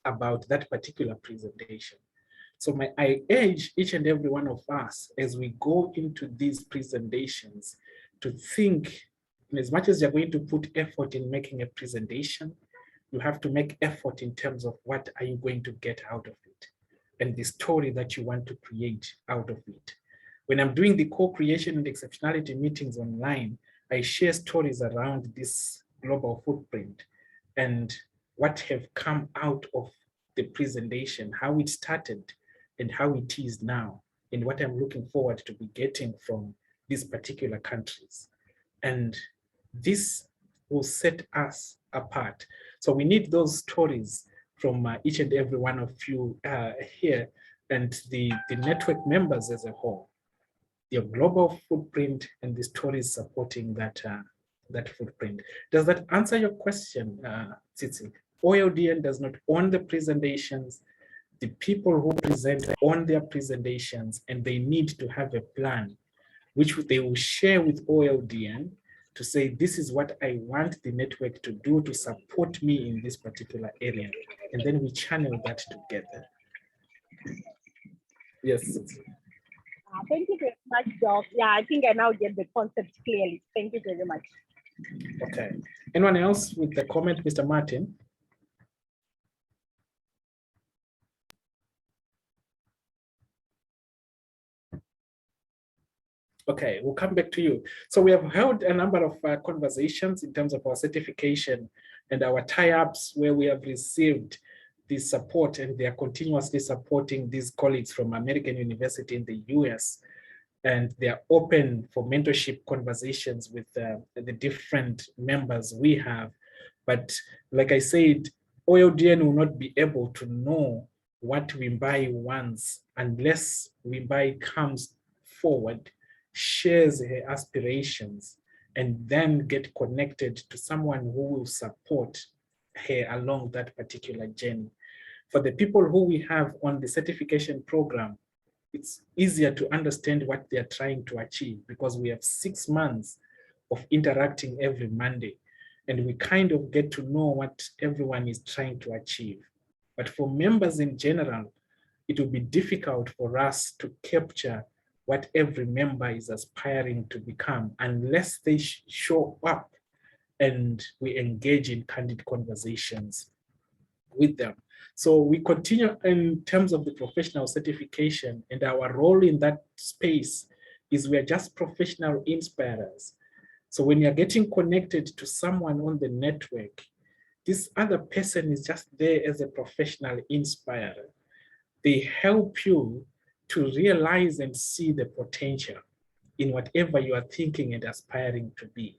Speaker 1: about that particular presentation. So I urge each and every one of us as we go into these presentations to think, as much as you're going to put effort in making a presentation, you have to make effort in terms of what are you going to get out of it and the story that you want to create out of it. When I'm doing the co-creation and exceptionality meetings online, I share stories around this global footprint and what have come out of the presentation, how it started and how it is now, and what I'm looking forward to be getting from these particular countries. And this will set us apart. So we need those stories from each and every one of you here and the network members as a whole. Your global footprint and the stories supporting that, that footprint. Does that answer your question, Tsitsi? OLDN does not own the presentations. The people who present own their presentations, and they need to have a plan which they will share with OLDN to say, this is what I want the network to do to support me in this particular area. And then we channel that together. Yes.
Speaker 4: Thank you very much, Doc. Yeah, I think I now get the concept clearly. Thank you very much.
Speaker 1: Okay. Anyone else with the comment, Mr. Martin? Okay, we'll come back to you. So we have held a number of conversations in terms of our certification and our tie-ups where we have received the support, and they are continuously supporting these colleagues from American University in the US. And they are open for mentorship conversations with the different members we have. But like I said, OLDN will not be able to know what Wimbai wants unless Wimbai comes forward, shares her aspirations, and then get connected to someone who will support her along that particular journey. For the people who we have on the certification program, it's easier to understand what they're trying to achieve because we have 6 months of interacting every Monday, and we kind of get to know what everyone is trying to achieve. But for members in general, it will be difficult for us to capture what every member is aspiring to become unless they show up and we engage in candid conversations with them. So we continue in terms of the professional certification, and our role in that space is we are just professional inspirers. So when you're getting connected to someone on the network, this other person is just there as a professional inspirer. They help you to realize and see the potential in whatever you are thinking and aspiring to be.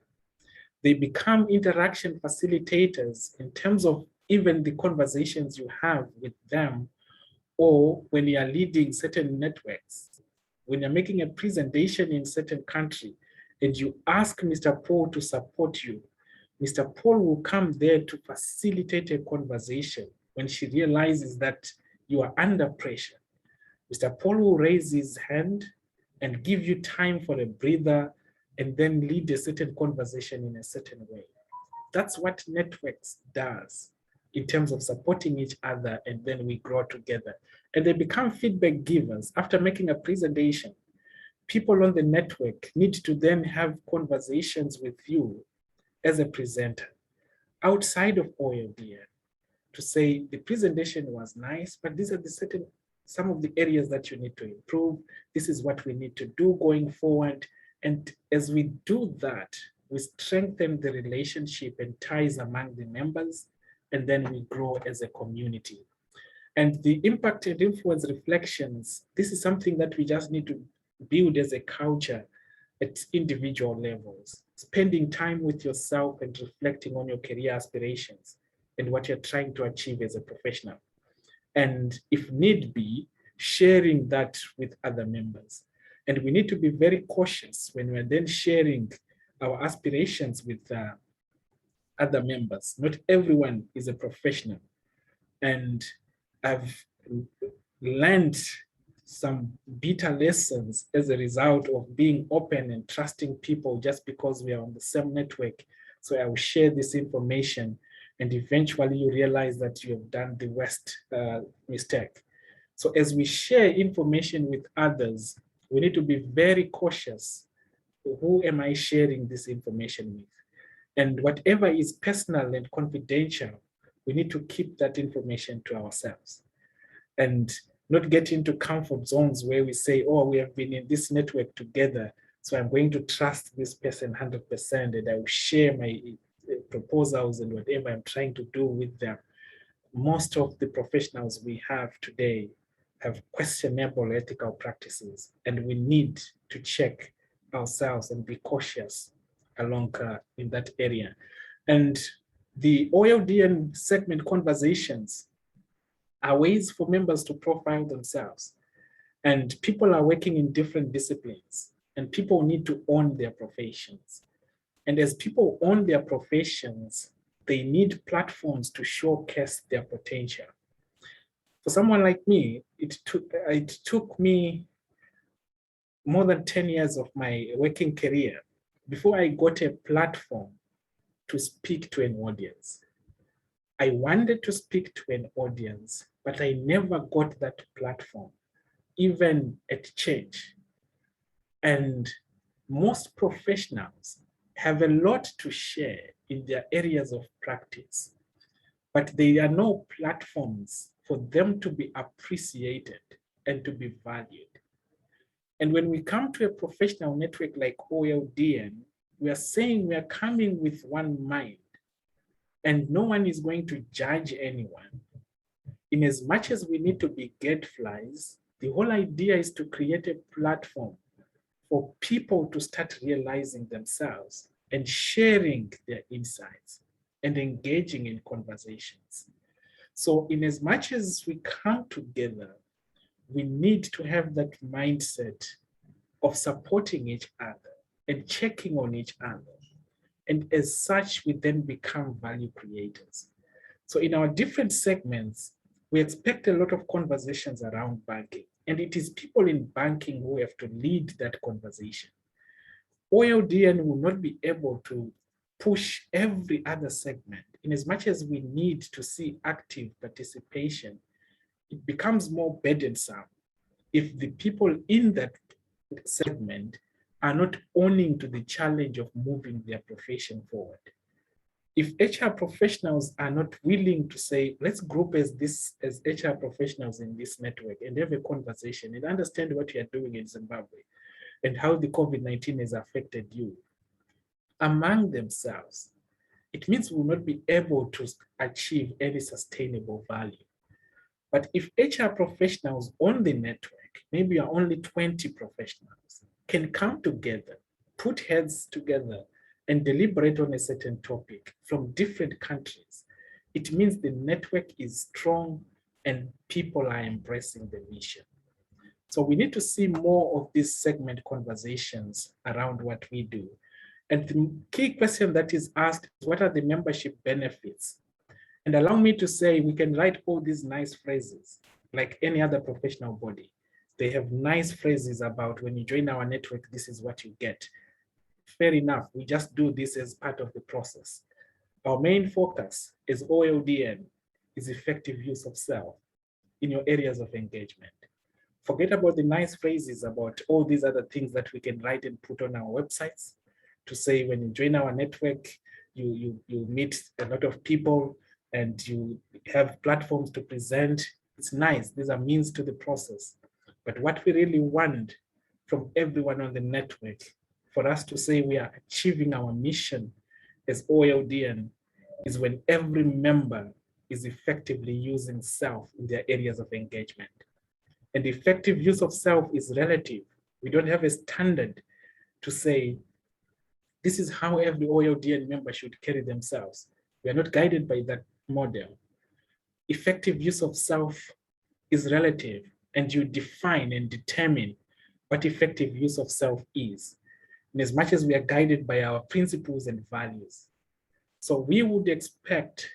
Speaker 1: They become interaction facilitators in terms of even the conversations you have with them, or when you are leading certain networks, when you're making a presentation in certain country and you ask Mr. Paul to support you, Mr. Paul will come there to facilitate a conversation when she realizes that you are under pressure. Mr. Paul will raise his hand and give you time for a breather and then lead a certain conversation in a certain way. That's what networks does in terms of supporting each other, and then we grow together. And they become feedback givers. After making a presentation, people on the network need to then have conversations with you as a presenter outside of OLDN to say the presentation was nice, but these are some of the areas that you need to improve. This is what we need to do going forward. And as we do that, we strengthen the relationship and ties among the members, and then we grow as a community. And the impact and influence reflections, this is something that we just need to build as a culture at individual levels, spending time with yourself and reflecting on your career aspirations and what you're trying to achieve as a professional. And if need be, sharing that with other members. And we need to be very cautious when we're then sharing our aspirations with other members. Not everyone is a professional. And I've learned some bitter lessons as a result of being open and trusting people just because we are on the same network. So I will share this information, and eventually you realize that you have done the worst mistake. So as we share information with others, we need to be very cautious. Who am I sharing this information with? And whatever is personal and confidential, we need to keep that information to ourselves and not get into comfort zones where we say, oh, we have been in this network together, so I'm going to trust this person 100% and I will share my proposals and whatever I'm trying to do with them. Most of the professionals we have today have questionable ethical practices, and we need to check ourselves and be cautious along in that area. And the OLDN segment conversations are ways for members to profile themselves. And people are working in different disciplines, and people need to own their professions. And as people own their professions, they need platforms to showcase their potential. For someone like me, it took me more than 10 years of my working career before I got a platform to speak to an audience. I wanted to speak to an audience, but I never got that platform, even at church. And most professionals have a lot to share in their areas of practice, but there are no platforms for them to be appreciated and to be valued. And when we come to a professional network like OLDN, we are saying we are coming with one mind, and no one is going to judge anyone. In as much as we need to be gadflies, the whole idea is to create a platform for people to start realizing themselves and sharing their insights and engaging in conversations. So in as much as we come together, we need to have that mindset of supporting each other and checking on each other. And as such, we then become value creators. So in our different segments, we expect a lot of conversations around banking, and it is people in banking who have to lead that conversation. OLDN will not be able to push every other segment. In as much as we need to see active participation, it becomes more burdensome if the people in that segment are not owning to the challenge of moving their profession forward. If HR professionals are not willing to say, let's group as HR professionals in this network and have a conversation and understand what you are doing in Zimbabwe and how the COVID-19 has affected you among themselves, it means we will not be able to achieve any sustainable value. But if HR professionals on the network, maybe are only 20 professionals, can come together, put heads together, and deliberate on a certain topic from different countries, it means the network is strong and people are embracing the mission. So we need to see more of these segment conversations around what we do. And the key question that is asked is, what are the membership benefits? And allow me to say, we can write all these nice phrases like any other professional body. They have nice phrases about when you join our network, this is what you get. Fair enough, we just do this as part of the process. Our main focus as OLDN is effective use of self in your areas of engagement. Forget about the nice phrases about all these other things that we can write and put on our websites to say when you join our network, you meet a lot of people and you have platforms to present. It's nice, these are means to the process. But what we really want from everyone on the network, for us to say we are achieving our mission as OLDN, is when every member is effectively using self in their areas of engagement. And effective use of self is relative. We don't have a standard to say, this is how every OLDN member should carry themselves. We are not guided by that model. Effective use of self is relative, and you define and determine what effective use of self is, in as much as we are guided by our principles and values. So we would expect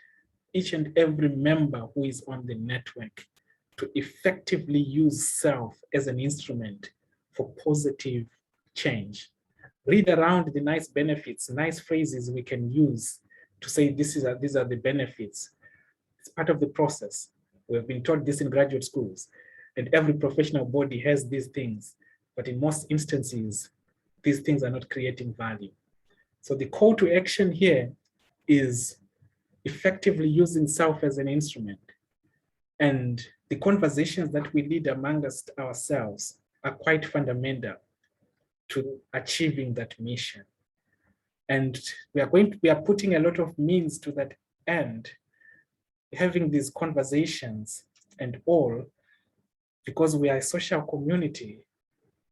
Speaker 1: each and every member who is on the network to effectively use self as an instrument for positive change. Read around the nice benefits, nice phrases we can use to say these are the benefits. It's part of the process. We have been taught this in graduate schools, and every professional body has these things, but in most instances, these things are not creating value. So the call to action here is effectively using self as an instrument. And the conversations that we lead amongst ourselves are quite fundamental to achieving that mission. And we are putting a lot of means to that end, having these conversations and all, because we are a social community.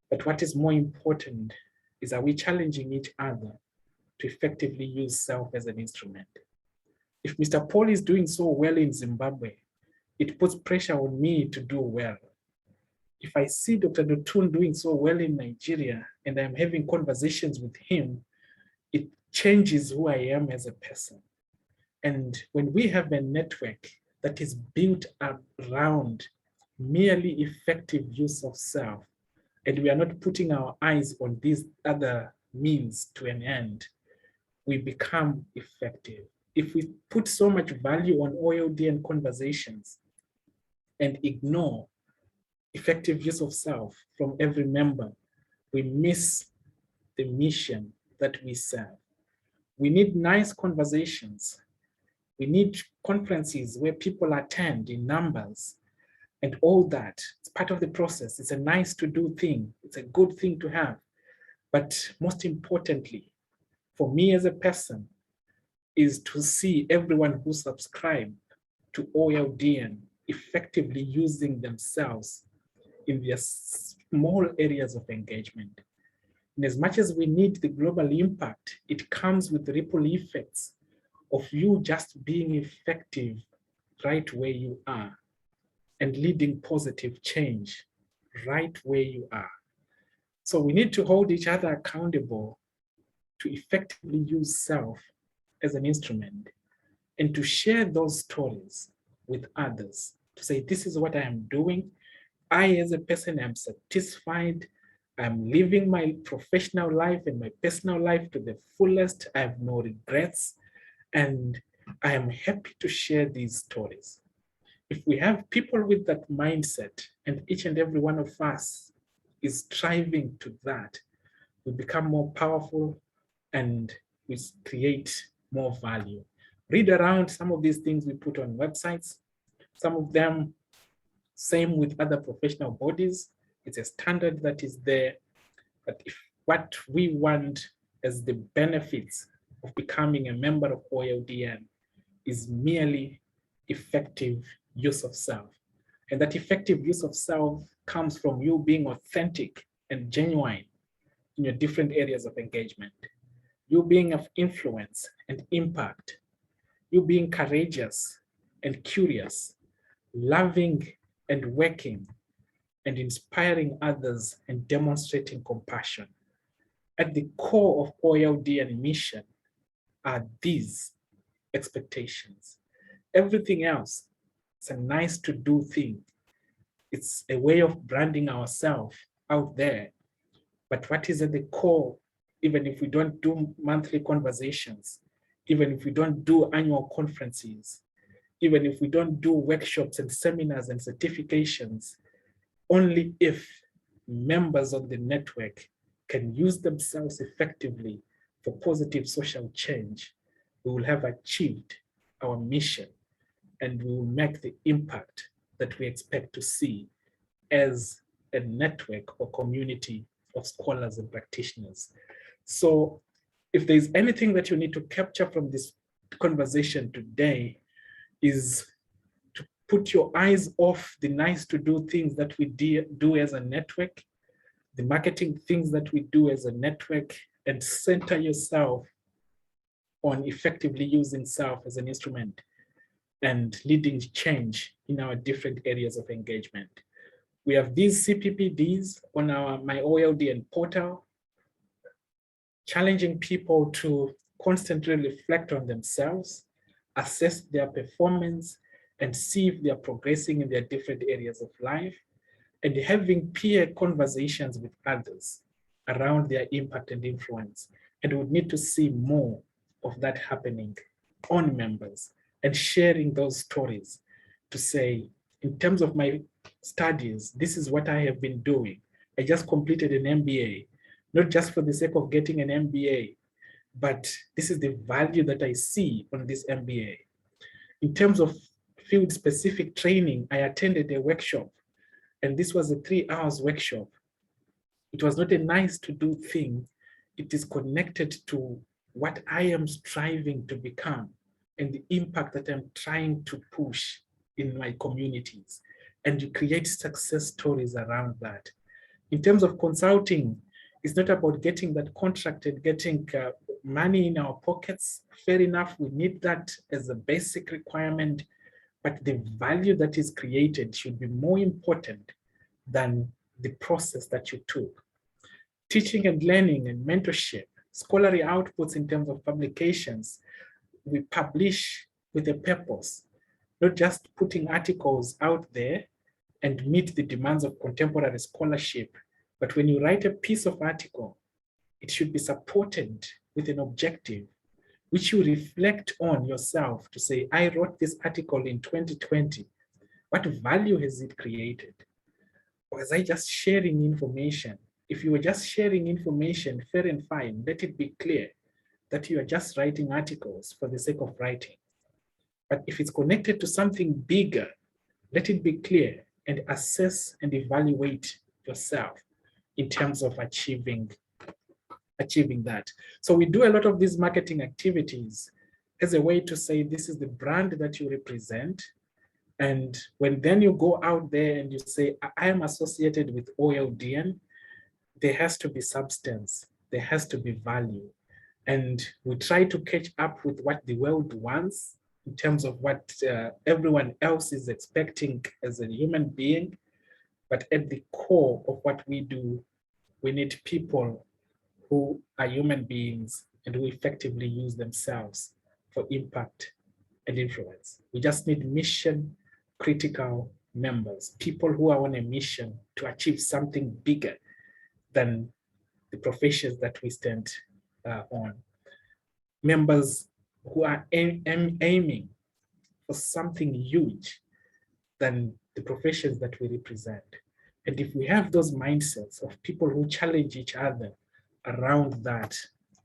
Speaker 1: But what is more important is, are we challenging each other to effectively use self as an instrument? If Mr. Paul is doing so well in Zimbabwe, it puts pressure on me to do well. If I see Dr. Dotun doing so well in Nigeria and I'm having conversations with him, it changes who I am as a person. And when we have a network that is built around merely effective use of self, and we are not putting our eyes on these other means to an end, we become effective. If we put so much value on OLDN conversations and ignore effective use of self from every member, we miss the mission that we serve. We need nice conversations. We need conferences where people attend in numbers and all that. It's part of the process. It's a nice to do thing. It's a good thing to have. But most importantly, for me as a person, is to see everyone who subscribed to OLDN effectively using themselves in their small areas of engagement. And as much as we need the global impact, it comes with the ripple effects of you just being effective right where you are and leading positive change right where you are. So we need to hold each other accountable to effectively use self as an instrument and to share those stories with others, to say, this is what I am doing. I, as a person, am satisfied. I'm living my professional life and my personal life to the fullest. I have no regrets. And I am happy to share these stories. If we have people with that mindset, and each and every one of us is striving to that, we become more powerful and we create more value. Read around some of these things we put on websites. Some of them, same with other professional bodies. It's a standard that is there. But if what we want as the benefits of becoming a member of OLDN is merely effective use of self. And that effective use of self comes from you being authentic and genuine in your different areas of engagement. You being of influence and impact. You being courageous and curious, loving and working, and inspiring others and demonstrating compassion. At the core of OLDN mission are these expectations. Everything else, it's a nice to do thing. It's a way of branding ourselves out there. But what is at the core, even if we don't do monthly conversations, even if we don't do annual conferences, even if we don't do workshops and seminars and certifications, only if members of the network can use themselves effectively for positive social change, we will have achieved our mission and we will make the impact that we expect to see as a network or community of scholars and practitioners. So if there's anything that you need to capture from this conversation today, is to put your eyes off the nice to do things that we do as a network, the marketing things that we do as a network, and center yourself on effectively using self as an instrument and leading change in our different areas of engagement. We have these CPPDs on my OLDN portal, challenging people to constantly reflect on themselves, assess their performance, and see if they are progressing in their different areas of life, and having peer conversations with others around their impact and influence. And we would need to see more of that happening on members and sharing those stories to say, in terms of my studies, this is what I have been doing. I just completed an MBA, not just for the sake of getting an MBA, but this is the value that I see on this MBA. In terms of field-specific training, I attended a workshop, and this was a 3-hour workshop. It was not a nice to do thing. It is connected to what I am striving to become and the impact that I'm trying to push in my communities, and you create success stories around that. In terms of consulting, it's not about getting that contract and getting money in our pockets. Fair enough, we need that as a basic requirement, but the value that is created should be more important than the process that you took. Teaching and learning and mentorship, scholarly outputs in terms of publications, we publish with a purpose, not just putting articles out there and meet the demands of contemporary scholarship But when you write a piece of article, it should be supported with an objective, which you reflect on yourself to say, I wrote this article in 2020. What value has it created? Or was I just sharing information? If you were just sharing information, fair and fine, let it be clear that you are just writing articles for the sake of writing. But if it's connected to something bigger, let it be clear and assess and evaluate yourself in terms of achieving that. So we do a lot of these marketing activities as a way to say, this is the brand that you represent. And when then you go out there and you say, I am associated with OLDN, there has to be substance, there has to be value. And we try to catch up with what the world wants in terms of what everyone else is expecting as a human being. But at the core of what we do, we need people who are human beings and who effectively use themselves for impact and influence. We just need mission critical members, people who are on a mission to achieve something bigger than the professions that we stand on. Members who are aiming for something huge than the professions that we represent. And if we have those mindsets of people who challenge each other around that,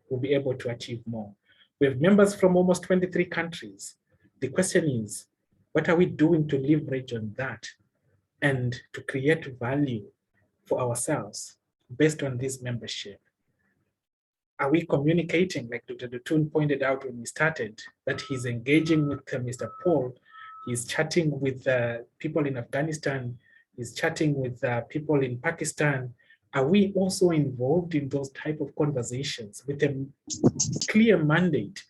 Speaker 1: we'll be able to achieve more. We have members from almost 23 countries. The question is, what are we doing to leverage on that and to create value for ourselves based on this membership? Are we communicating, like Dr. Dutun pointed out when we started, that he's engaging with Mr. Paul, he's chatting with people in Afghanistan, he's chatting with people in Pakistan. Are we also involved in those type of conversations with a clear mandate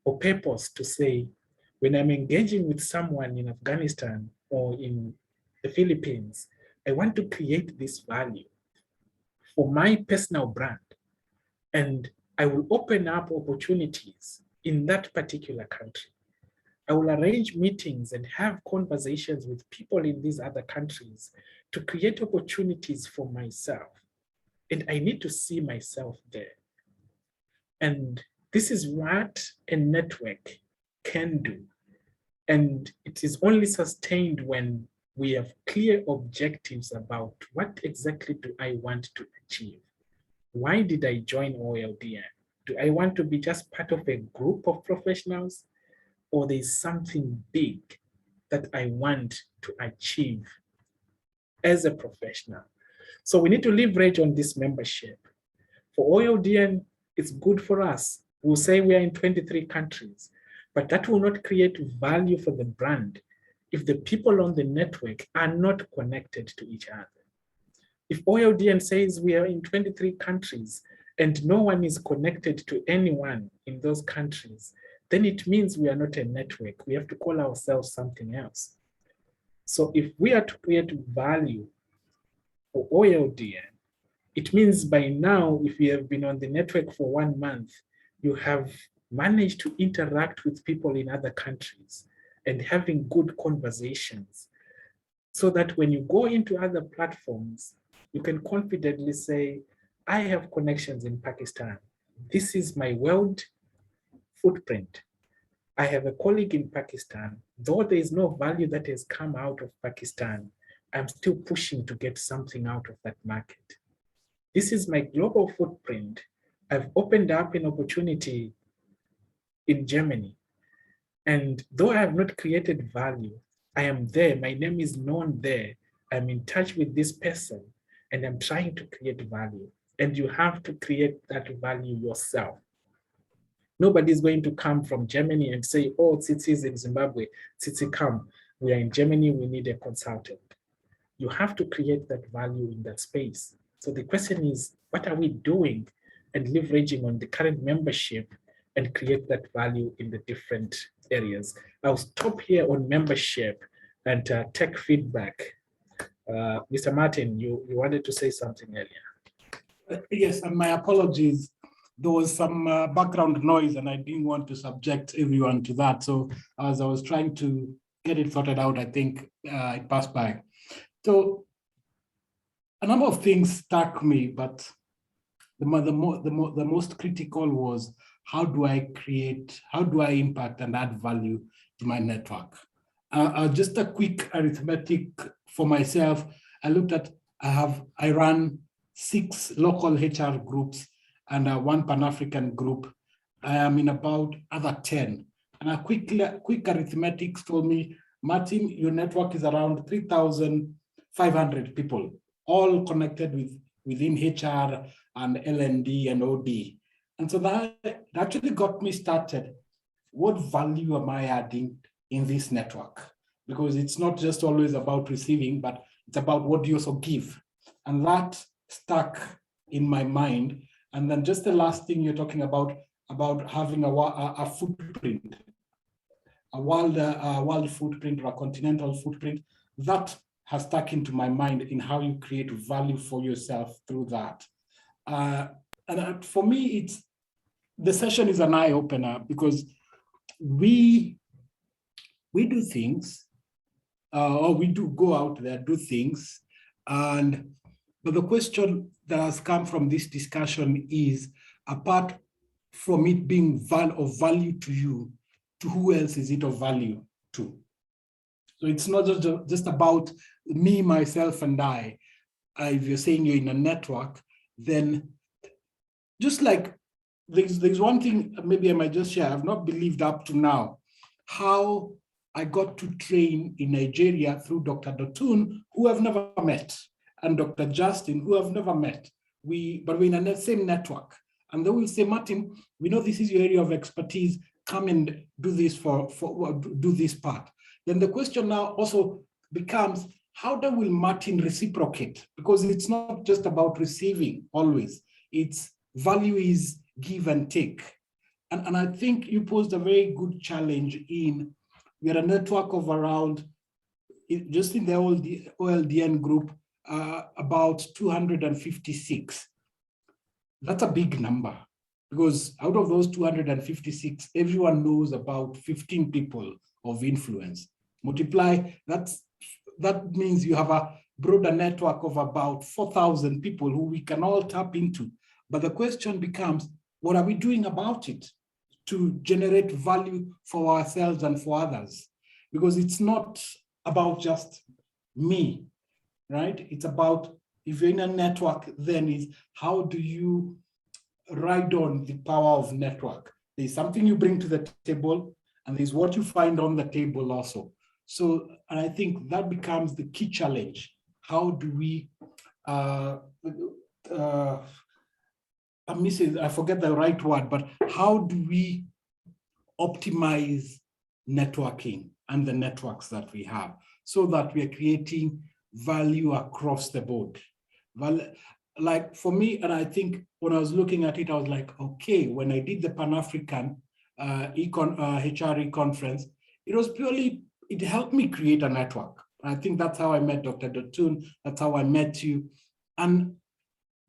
Speaker 1: or purpose to say, when I'm engaging with someone in Afghanistan or in the Philippines, I want to create this value for my personal brand. And I will open up opportunities in that particular country. I will arrange meetings and have conversations with people in these other countries to create opportunities for myself. And I need to see myself there. And this is what a network can do. And it is only sustained when we have clear objectives about what exactly do I want to achieve. Why did I join OLDN? Do I want to be just part of a group of professionals, or there's something big that I want to achieve as a professional? So we need to leverage on this membership. For OLDN, it's good for us. We'll say we are in 23 countries, but that will not create value for the brand if the people on the network are not connected to each other. If OLDN says we are in 23 countries and no one is connected to anyone in those countries, then it means we are not a network. We have to call ourselves something else. So if we are to create value for OLDN, it means by now, if you have been on the network for 1 month, you have managed to interact with people in other countries and having good conversations, so that when you go into other platforms, you can confidently say, I have connections in Pakistan. This is my world footprint. I have a colleague in Pakistan. Though there is no value that has come out of Pakistan, I'm still pushing to get something out of that market. This is my global footprint. I've opened up an opportunity in Germany. And though I have not created value, I am there, my name is known there. I'm in touch with this person and I'm trying to create value. And you have to create that value yourself. Nobody's going to come from Germany and say, oh, Tsitsi is in Zimbabwe, Tsitsi come. We are in Germany, we need a consultant. You have to create that value in that space. So the question is, what are we doing and leveraging on the current membership and create that value in the different areas? I'll stop here on membership and take feedback. Mr. Martin, you wanted to say something earlier.
Speaker 5: Yes, and my apologies. There was some background noise and I didn't want to subject everyone to that. So as I was trying to get it sorted out, I think it passed by. So a number of things struck me, but the most critical was, how do I impact and add value to my network? Just a quick arithmetic for myself. I looked at, I run 6 local HR groups and 1 Pan-African group. I am in about other 10. And a quick arithmetic told me, Martin, your network is around 3,500 people, all connected within HR and L&D and OD. And so that actually got me started. What value am I adding in this network? Because it's not just always about receiving, but it's about what you also give. And that stuck in my mind. And then just the last thing you're talking about having a footprint, a world footprint or a continental footprint, that has stuck into my mind in how you create value for yourself through that. And for me, the session is an eye-opener, because we do things, or we do go out there, do things, but the question that has come from this discussion is, apart from it being of value to you, to who else is it of value to? So it's not just about me, myself, and I. If you're saying you're in a network, then just like there's one thing maybe I might just share. I've not believed up to now how I got to train in Nigeria through Dr. Dotun, who I've never met, and Dr. Justin, who I've never met. But we're in the same network. And they will say, Martin, we know this is your area of expertise. Come and do this do this part. Then the question now also becomes, how will Martin reciprocate? Because it's not just about receiving always. It's value is give and take. And I think you posed a very good challenge we are a network of around, just in the OLDN group, about 256. That's a big number, because out of those 256, everyone knows about 15 people of influence. Multiply, that means you have a broader network of about 4,000 people who we can all tap into. But the question becomes, what are we doing about it to generate value for ourselves and for others? Because it's not about just me, right? It's about, if you're in a network, then is how do you ride on the power of network? There's something you bring to the table, and there's what you find on the table also. So, and I think that becomes the key challenge. How do we, I forget the right word, but how do we optimize networking and the networks that we have so that we are creating value across the board? Well, like for me, and I think when I was looking at it, I was like, okay, when I did the Pan-African HRE conference, it was purely, it helped me create a network. I think that's how I met Dr. Dotun, that's how I met you. And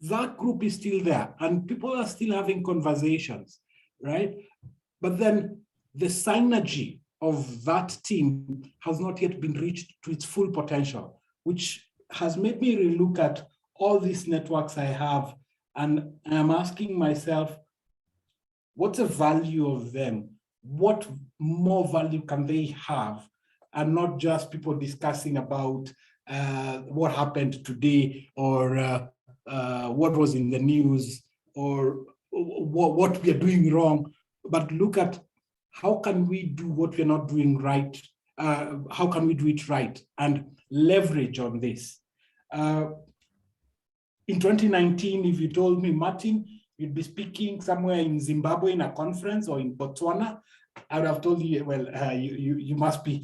Speaker 5: that group is still there, and people are still having conversations, right? But then the synergy of that team has not yet been reached to its full potential, which has made me relook at all these networks I have, and I'm asking myself, what's the value of them? What more value can they have? And not just people discussing about what happened today, or what was in the news, or what we are doing wrong, but look at how can we do what we're not doing right? How can we do it right and leverage on this? In 2019, if you told me, Martin, you'd be speaking somewhere in Zimbabwe in a conference or in Botswana, I would have told you, well, you must be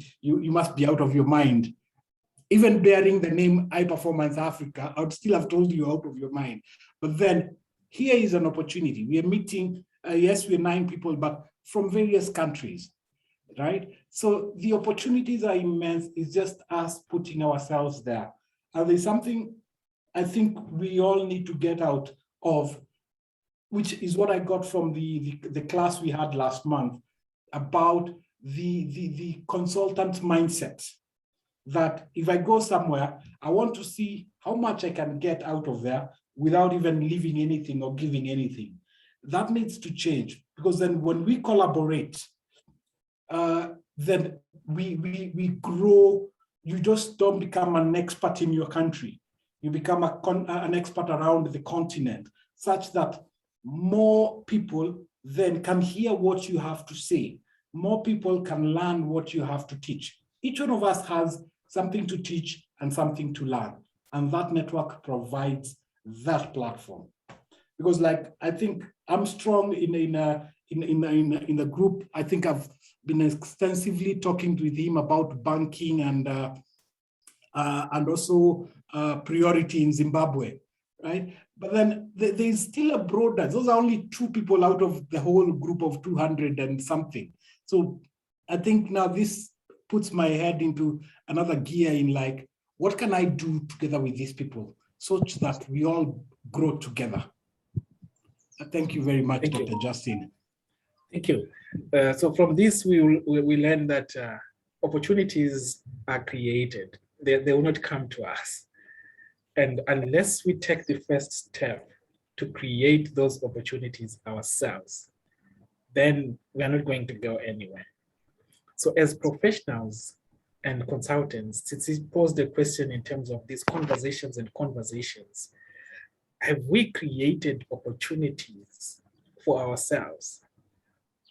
Speaker 5: out of your mind. Even bearing the name High Performance Africa, I would still have told you out of your mind. But then here is an opportunity. We are meeting, yes, we're 9 people, but from various countries, right? So the opportunities are immense. It's just us putting ourselves there. And there's something I think we all need to get out of, which is what I got from the class we had last month about the consultant mindset. that if I go somewhere, I want to see how much I can get out of there without even leaving anything or giving anything. That needs to change, because then when we collaborate, then we grow. You just don't become an expert in your country. You become an expert around the continent, such that more people then can hear what you have to say. More people can learn what you have to teach. Each one of us has something to teach and something to learn. And that network provides that platform. Because like, I think I'm strong in the group. I think I've been extensively talking with him about banking and also priority in Zimbabwe, right? But then there's still a broader, those are only 2 people out of the whole group of 200 and something. So I think now this puts my head into another gear in like, what can I do together with these people such that we all grow together? Thank you very much, Dr. Justin.
Speaker 1: Thank you. So from this, we learn that opportunities are created. They will not come to us. And unless we take the first step to create those opportunities ourselves, then we are not going to go anywhere. So as professionals and consultants, since he posed a question in terms of these conversations and conversations, have we created opportunities for ourselves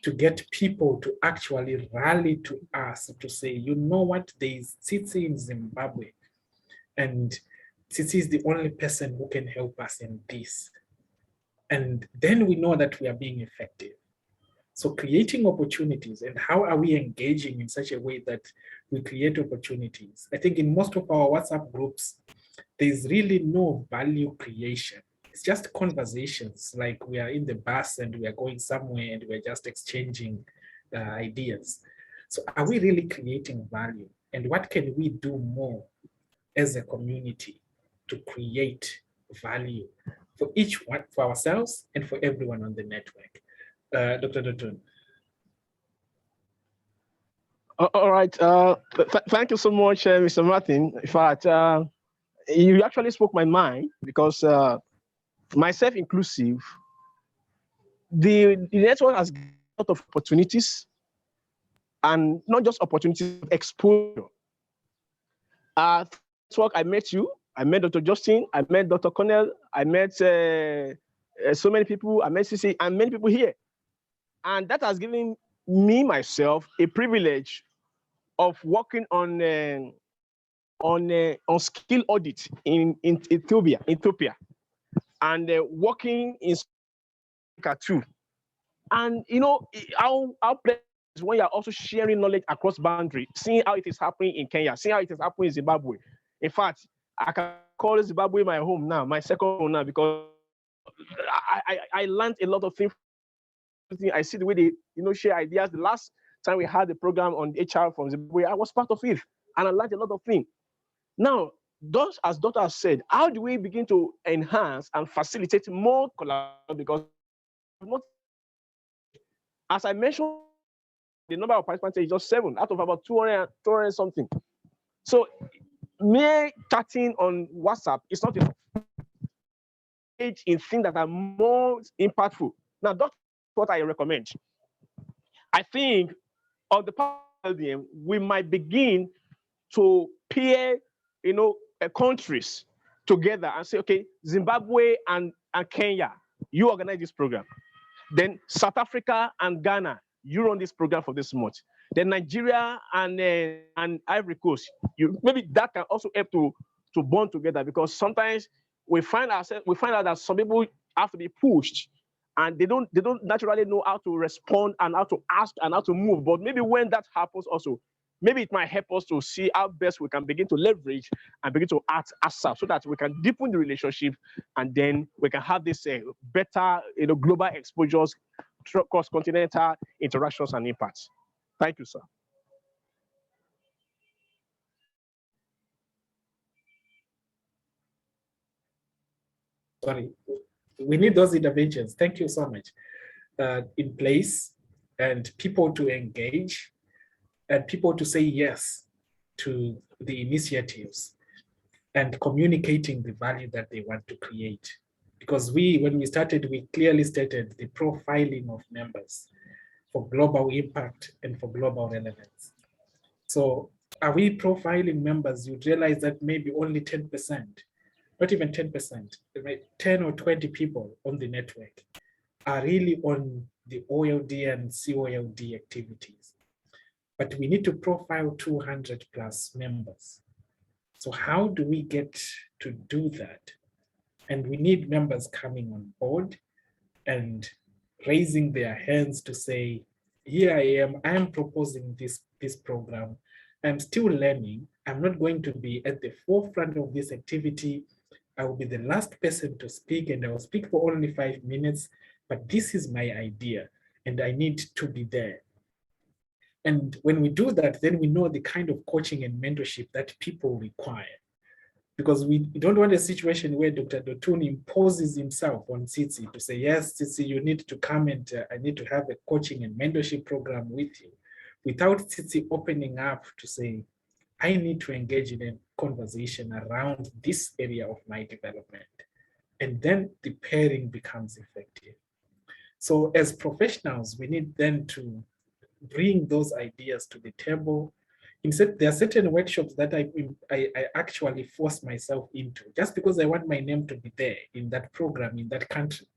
Speaker 1: to get people to actually rally to us to say, you know what, there is Tsitsi in Zimbabwe, and Tsitsi is the only person who can help us in this. And then we know that we are being effective. So creating opportunities, and how are we engaging in such a way that we create opportunities? I think in most of our WhatsApp groups, there's really no value creation. It's just conversations, like we are in the bus and we are going somewhere and we're just exchanging ideas. So are we really creating value? And what can we do more as a community to create value for each one, for ourselves and for everyone on the network? Dr. Dotun.
Speaker 2: All right. Thank you so much, Mr. Martin. In fact, you actually spoke my mind, because myself inclusive, the network has a lot of opportunities, and not just opportunities, exposure. Network, I met you, I met Dr. Justin, I met Dr. Cornell, I met so many people, I met CC, and many people here. And that has given me, myself, a privilege of working on skill audit in Ethiopia, and working in Africa too. And you know how is when you're also sharing knowledge across boundary, seeing how it is happening in Kenya, seeing how it is happening in Zimbabwe. In fact, I can call Zimbabwe my home now, my second home now, because I learned a lot of things. I see the way they share ideas. The last time we had the program on HR from Zimbabwe, I was part of it, and I learned a lot of things. Now, as Dr. has said, how do we begin to enhance and facilitate more collaboration? Because as I mentioned, the number of participants is just 7 out of about 200 something. So mere chatting on WhatsApp is not enough. In things that are more impactful. Now, that's what I recommend. I think on the part of OLDN, we might begin to pair, countries together and say, okay, Zimbabwe and Kenya, you organize this program. Then South Africa and Ghana, you run this program for this month. Then Nigeria and Ivory Coast, maybe that can also help to bond together, because sometimes we find out that some people have to be pushed, and they don't naturally know how to respond and how to ask and how to move. But maybe when that happens also, maybe it might help us to see how best we can begin to leverage and begin to act ASAP, so that we can deepen the relationship, and then we can have this better global exposures, cross-continental interactions and impacts. Thank you, sir.
Speaker 1: Sorry, we need those interventions. Thank you so much. In place, and people to engage, and people to say yes. to the initiatives and communicating the value that they want to create. Because when we started, we clearly stated the profiling of members for global impact and for global relevance. So are we profiling members? You'd realize that maybe only 10%, not even 10%, 10 or 20 people on the network are really on the OLD and COLD activities. But we need to profile 200 plus members. So how do we get to do that? And we need members coming on board and raising their hands to say, here I am proposing this program. I'm still learning. I'm not going to be at the forefront of this activity. I will be the last person to speak, and I will speak for only 5 minutes, but this is my idea and I need to be there. And when we do that, then we know the kind of coaching and mentorship that people require. Because we don't want a situation where Dr. Dotun imposes himself on Tsitsi to say, yes, Tsitsi, you need to come and I need to have a coaching and mentorship program with you, without Tsitsi opening up to say, I need to engage in a conversation around this area of my development. And then the pairing becomes effective. So as professionals, we need then to bring those ideas to the table. Instead, there are certain workshops that I actually force myself into just because I want my name to be there in that program, in that country.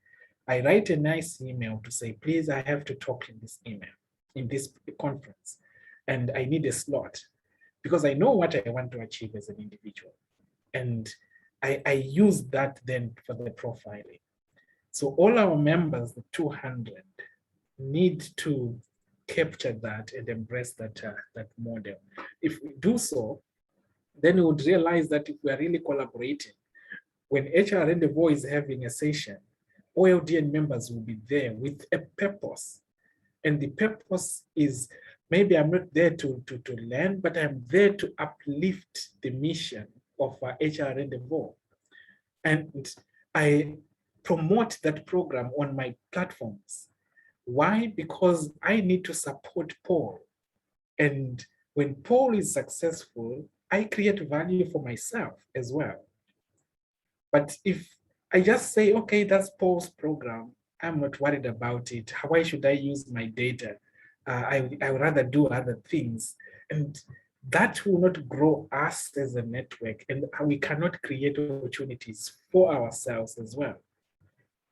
Speaker 1: I write a nice email to say, please, I have to talk in this email, in this conference, and I need a slot because I know what I want to achieve as an individual. And I use that then for the profiling. So all our members, the 200, need to capture that and embrace that model. If we do so, then we would realize that if we are really collaborating, when HR Rendezvous is having a session, OLDN members will be there with a purpose. And the purpose is, maybe I'm not there to learn, but I'm there to uplift the mission of HR Rendezvous. And I promote that program on my platforms. Why? Because I need to support Paul. And when Paul is successful, I create value for myself as well. But if I just say, okay, that's Paul's program, I'm not worried about it. Why should I use my data? I would rather do other things. And that will not grow us as a network, and we cannot create opportunities for ourselves as well.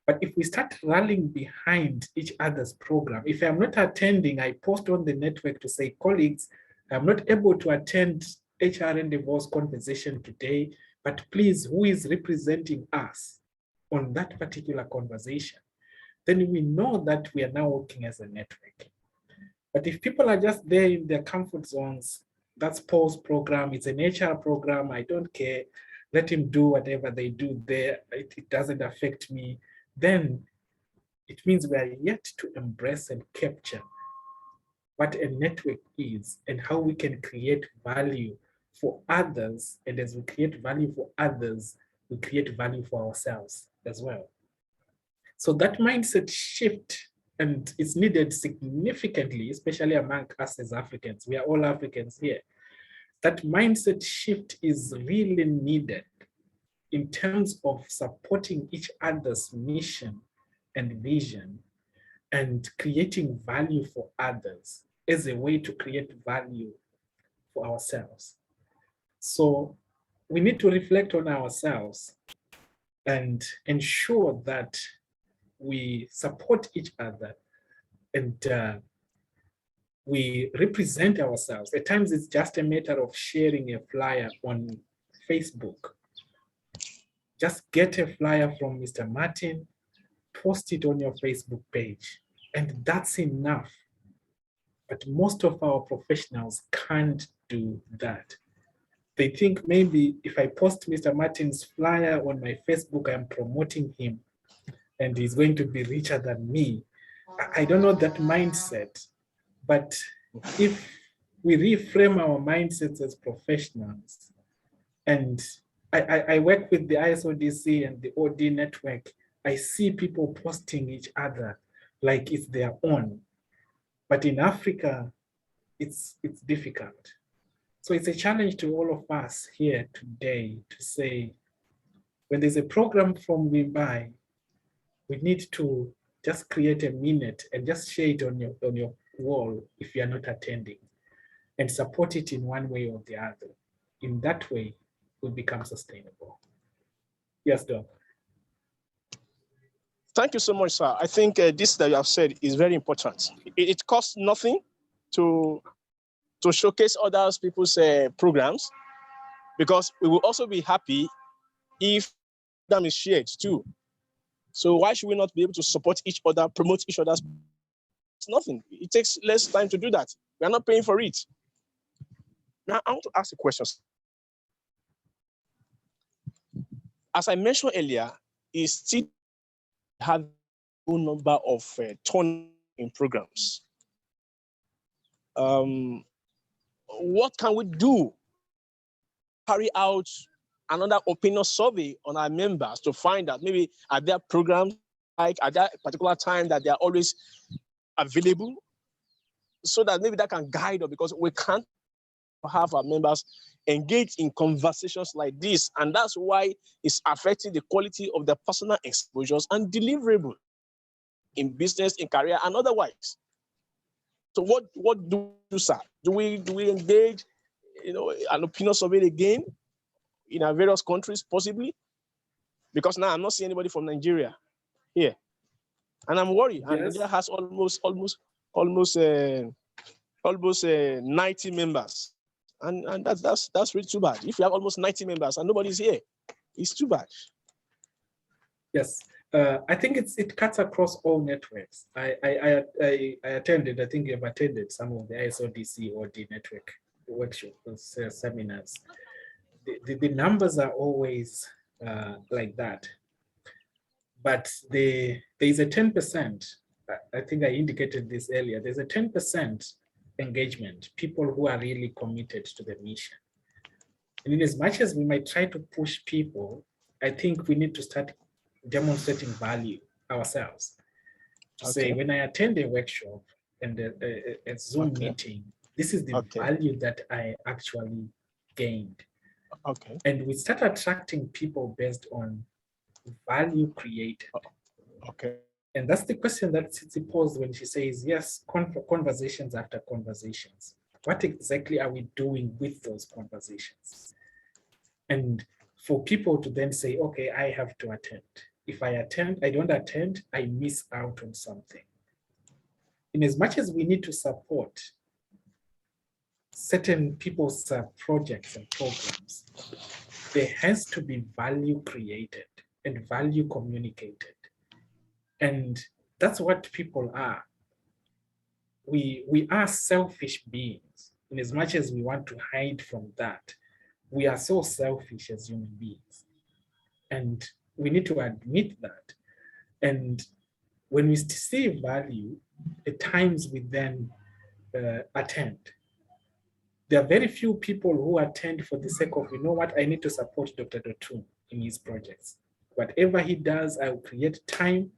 Speaker 1: But if we start rallying behind each other's program, if I'm not attending, I post on the network to say, colleagues, I'm not able to attend HR Rendezvous conversation today, but please, who is representing us on that particular conversation? Then we know that we are now working as a network. But if people are just there in their comfort zones, that's Paul's program, it's an HR program, I don't care, let him do whatever they do there, it doesn't affect me, then it means we are yet to embrace and capture what a network is and how we can create value for others. And as we create value for others, we create value for ourselves as well. So that mindset shift, and it's needed significantly, especially among us as Africans. We are all Africans here. That mindset shift is really needed in terms of supporting each other's mission and vision and creating value for others as a way to create value for ourselves. So we need to reflect on ourselves and ensure that we support each other and we represent ourselves. At times it's just a matter of sharing a flyer on Facebook. Just get a flyer from Mr. Martin, post it on your Facebook page, and that's enough. But most of our professionals can't do that. They think maybe if I post Mr. Martin's flyer on my Facebook, I'm promoting him and he's going to be richer than me. I don't know that mindset, but if we reframe our mindsets as professionals, and I work with the ISODC and the OD network, I see people posting each other like it's their own. But in Africa, it's difficult. So it's a challenge to all of us here today to say, when there's a program from Wimbai, we need to just create a minute and just share it on your wall if you are not attending, and support it in one way or the other. In that way, we become sustainable. Yes, Doc.
Speaker 2: Thank you so much, sir. I think this that you have said is very important. It costs nothing to showcase other people's programs, because we will also be happy if them is shared too. So why should we not be able to support each other, promote each other's? It's nothing. It takes less time to do that. We are not paying for it. Now I want to ask a question. As I mentioned earlier, is still have a number of turn in programs. What can we do? Carry out another opinion survey on our members to find out maybe are there programs like at that particular time that they are always available, so that maybe that can guide us, because we can't have our members engage in conversations like this, and that's why it's affecting the quality of their personal exposures and deliverable in business, in career, and otherwise. So what do we do, sir? Do we engage, an opinion survey again in our various countries, possibly? Because now I'm not seeing anybody from Nigeria here, and I'm worried. And
Speaker 1: Yes.
Speaker 2: Nigeria has almost 90 members, and that's really too bad. If you have almost 90 members and nobody's here, it's too bad.
Speaker 1: Yes, I think it cuts across all networks. I attended, I think you've attended some of the ISODC or the network workshops, seminars. The numbers are always like that. But there is a 10%, I think I indicated this earlier, there's a 10% engagement, people who are really committed to the mission. And in as much as we might try to push people, I think we need to start demonstrating value ourselves. To say, when I attend a workshop and a Zoom meeting, this is the value that I actually gained. And we start attracting people based on value created. And that's the question that Tsitsi posed when she says, yes, conversations after conversations. What exactly are we doing with those conversations? And for people to then say, okay, I have to attend. If I don't attend, I miss out on something. In as much as we need to support certain people's projects and programs, there has to be value created and value communicated. And that's what people are. We are selfish beings. In as much as we want to hide from that, we are so selfish as human beings. And we need to admit that. And when we see value, at times we then attend. There are very few people who attend for the sake of, you know what, I need to support Dr. Dotun in his projects. Whatever he does, I'll create time.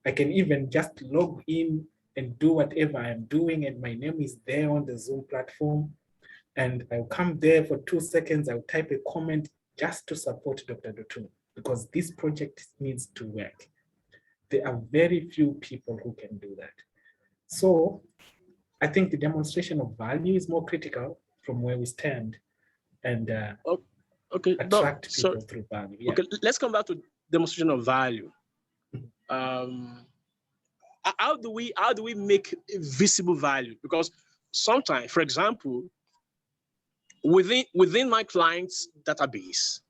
Speaker 1: I can even just log in and do whatever I'm doing, and my name is there on the Zoom platform. And I'll come there for 2 seconds, I'll type a comment just to support Dr. Dotun, because this project needs to work. There are very few people who can do that. So I think the demonstration of value is more critical from where we stand, and attract people through value. Yeah.
Speaker 2: Okay, let's come back to demonstration of value. How do we make visible value? Because sometimes, for example, within my client's database,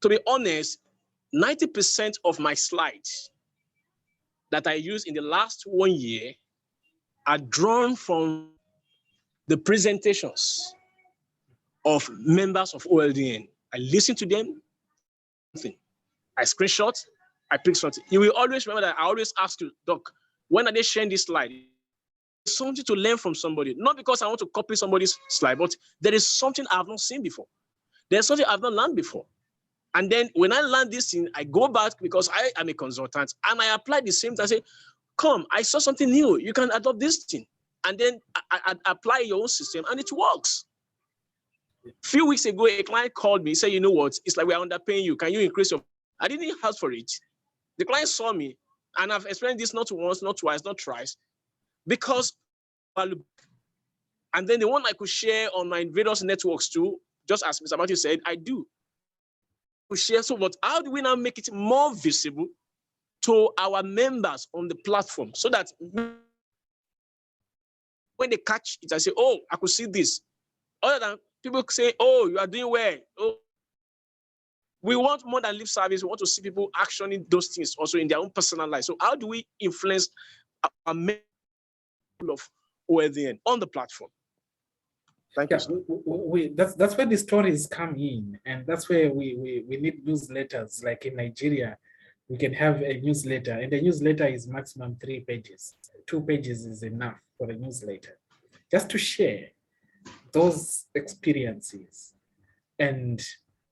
Speaker 2: to be honest, 90% of my slides that I use in the last 1 year are drawn from the presentations of members of OLDN. I listen to them, I screenshot, I pick something. You will always remember that I always ask you, Doc, when are they sharing this slide? There's something to learn from somebody, not because I want to copy somebody's slide, but there is something I've not seen before. There's something I've not learned before. And then when I learn this thing, I go back because I am a consultant and I apply the same thing. I say, come, I saw something new. You can adopt this thing. And then I apply your own system and it works.
Speaker 6: few weeks ago, a client called me, said, you know what, it's like we're underpaying you. Can you increase your, I didn't ask for it. The client saw me, and I've explained this not once, not twice, not thrice, because, and then the one I could share on my various networks too, just as Mr. Matthew said, I do. We share so much. How do we now make it more visible to our members on the platform so that when they catch it, I say, oh, I could see this. Other than people say, oh, you are doing well. Oh, we want more than lip service. We want to see people actioning those things also in their own personal life. So how do we influence our members of OLDN on the platform? Thank you.
Speaker 1: That's where the stories come in, and that's where we need newsletters. Like in Nigeria, we can have a newsletter, and the newsletter is maximum 3 pages. 2 pages is enough for a newsletter, just to share those experiences and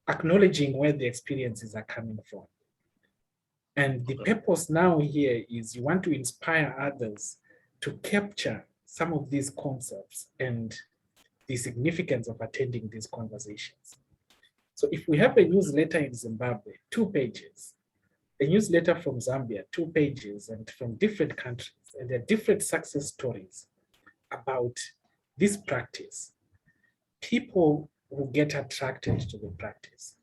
Speaker 1: acknowledging where the experiences are coming from. And the purpose now here is you want to inspire others to capture some of these concepts and the significance of attending these conversations. So if we have a newsletter in Zimbabwe, 2 pages, a newsletter from Zambia, 2 pages, and from different countries, and there are different success stories about this practice, people will get attracted to the practice.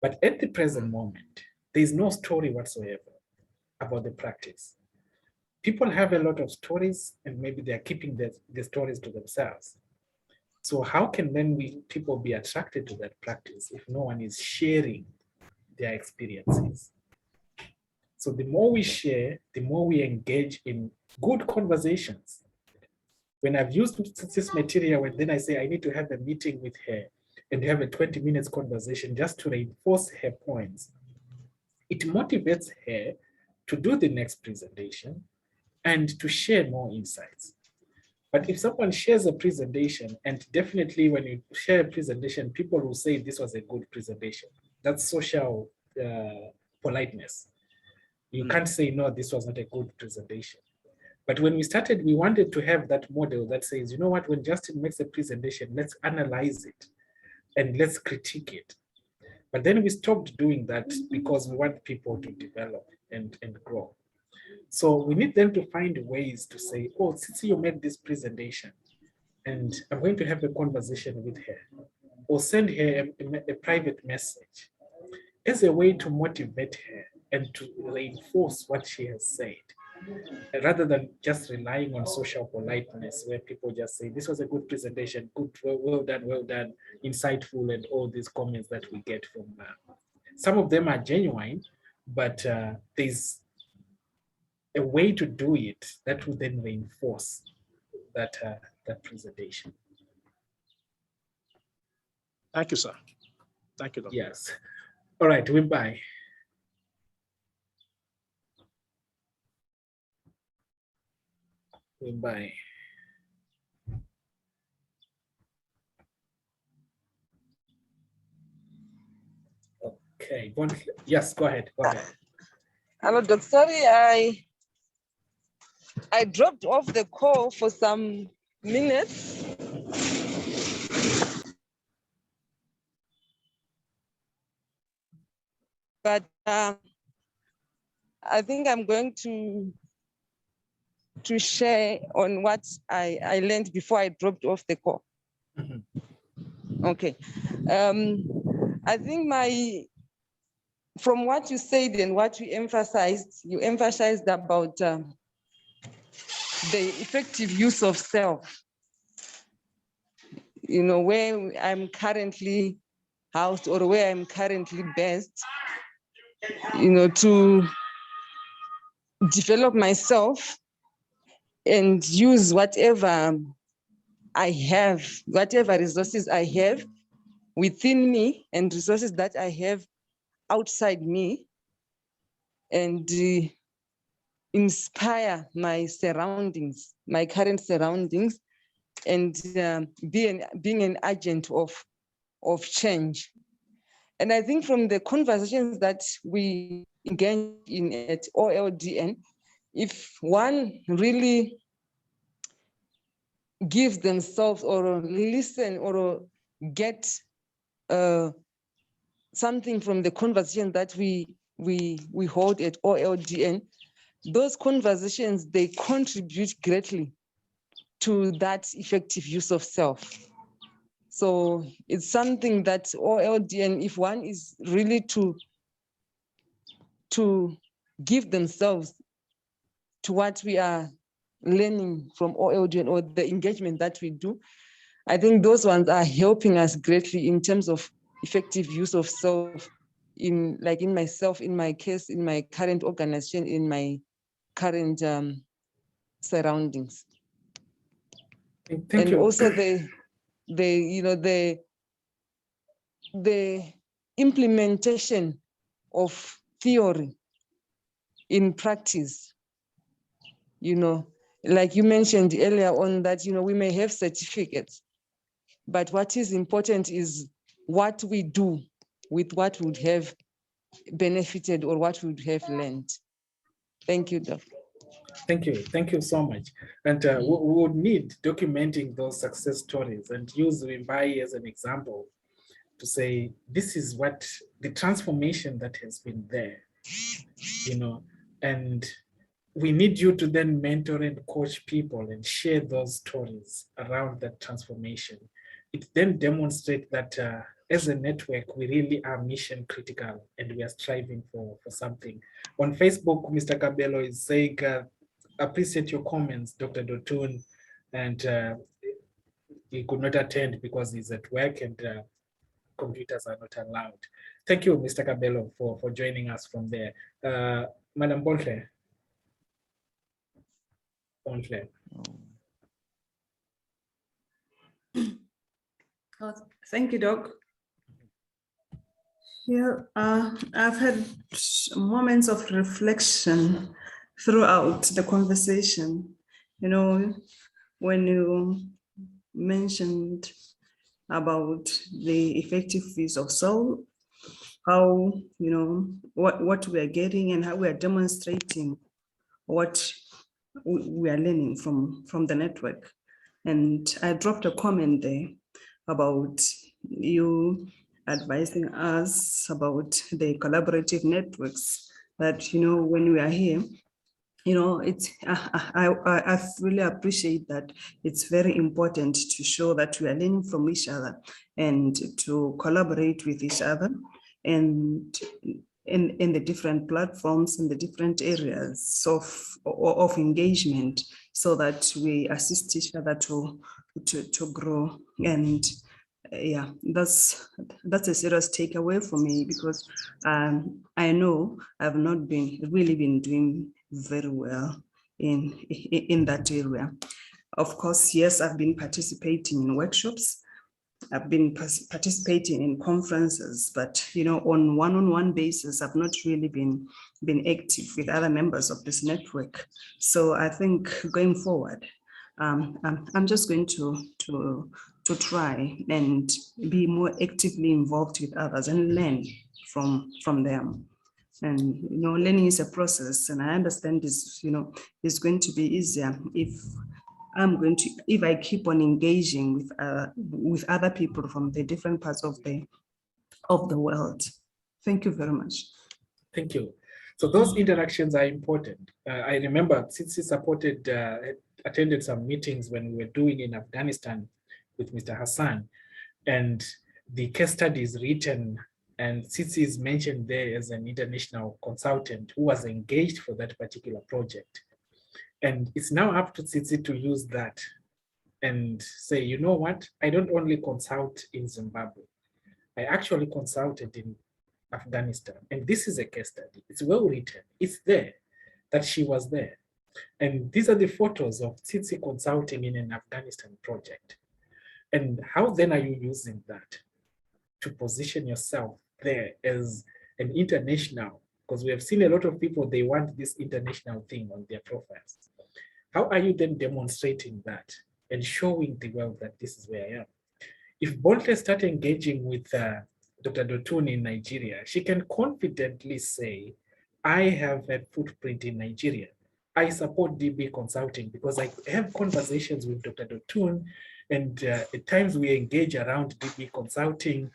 Speaker 1: But at the present moment, there is no story whatsoever about the practice. People have a lot of stories, and maybe they're keeping the stories to themselves. So how can then people be attracted to that practice if no one is sharing their experiences? So the more we share, the more we engage in good conversations. When I've used this material, and then I say I need to have a meeting with her and have a 20 minutes conversation just to reinforce her points, it motivates her to do the next presentation and to share more insights. But if someone shares a presentation, and definitely when you share a presentation, people will say this was a good presentation. That's social politeness. You can't say, no, this was not a good presentation. But when we started, we wanted to have that model that says, you know what, when Justin makes a presentation, let's analyze it and let's critique it. But then we stopped doing that because we want people to develop and grow. So we need them to find ways to say, oh, since you made this presentation, and I'm going to have a conversation with her, or send her a private message as a way to motivate her and to reinforce what she has said, rather than just relying on social politeness where people just say, this was a good presentation, good, well done, insightful, and all these comments that we get from some of them are genuine, but there's a way to do it that will then reinforce that presentation.
Speaker 6: Thank you, sir. Thank you, Dr.
Speaker 1: Yes. All right, we're bye. Bye. Okay, yes, go ahead.
Speaker 7: Hello, Doc. Sorry, I dropped off the call for some minutes. But I think I'm going to share on what I learned before I dropped off the call. Mm-hmm. Okay. I think from what you said and what you emphasized about the effective use of self. You know, where I'm currently housed or where I'm currently based, you know, to develop myself and use whatever I have, whatever resources I have within me and resources that I have outside me, and inspire my surroundings, my current surroundings, and being an agent of change. And I think from the conversations that we engage in at OLDN, if one really gives themselves or listen or get something from the conversation that we hold at OLDN, those conversations, they contribute greatly to that effective use of self. So it's something that OLDN, if one is really to give themselves to what we are learning from OLDN or the engagement that we do, I think those ones are helping us greatly in terms of effective use of self, in myself, in my case, in my current organization, in my current surroundings.
Speaker 1: Thank you.
Speaker 7: Also the implementation of theory in practice, like you mentioned earlier on that, we may have certificates, but what is important is what we do with what we would have benefited or what we would have learned. Thank you, Doc.
Speaker 1: Thank you so much. And we would need documenting those success stories and use Wimbai as an example to say, this is what the transformation that has been there, and we need you to then mentor and coach people and share those stories around that transformation. It then demonstrates that as a network, we really are mission critical and we are striving for something. On Facebook, Mr. Cabello is saying, appreciate your comments, Dr. Dotun, and he could not attend because he's at work and computers are not allowed. Thank you, Mr. Cabello, for joining us from there. Madam Bontle.
Speaker 8: Oh, thank you, Doc. Yeah, I've had moments of reflection throughout the conversation. When you mentioned about the effective use of soul, how, what we are getting and how we are demonstrating what we are learning from the network. And I dropped a comment there about you advising us about the collaborative networks that, when we are here, it's I really appreciate that. It's very important to show that we are learning from each other and to collaborate with each other and in the different platforms and the different areas of engagement, so that we assist each other to grow. And yeah, that's a serious takeaway for me, because I know I've not really been doing very well in that area. Of course, yes, I've been participating in workshops, I've been participating in conferences, but on one-on-one basis, I've not really been active with other members of this network. So I think going forward, I'm just going to try and be more actively involved with others and learn from them. And learning is a process, and I understand this. It's going to be easier if I keep on engaging with other people from the different parts of the world. Thank you very much.
Speaker 1: Thank you. So those interactions are important. I remember Tsitsi attended some meetings when we were doing in Afghanistan with Mr. Hassan, and the case study is written, and Tsitsi is mentioned there as an international consultant who was engaged for that particular project. And it's now up to Tsitsi to use that and say, you know what, I don't only consult in Zimbabwe, I actually consulted in Afghanistan. And this is a case study. It's well written. It's there that she was there. And these are the photos of Tsitsi consulting in an Afghanistan project. And how then are you using that to position yourself there as an international? Because we have seen a lot of people, they want this international thing on their profiles. How are you then demonstrating that and showing the world that this is where I am? If Bonte starts engaging with Dr. Dotun in Nigeria, she can confidently say, I have a footprint in Nigeria. I support DB Consulting because I have conversations with Dr. Dotun And at times we engage around DB consulting,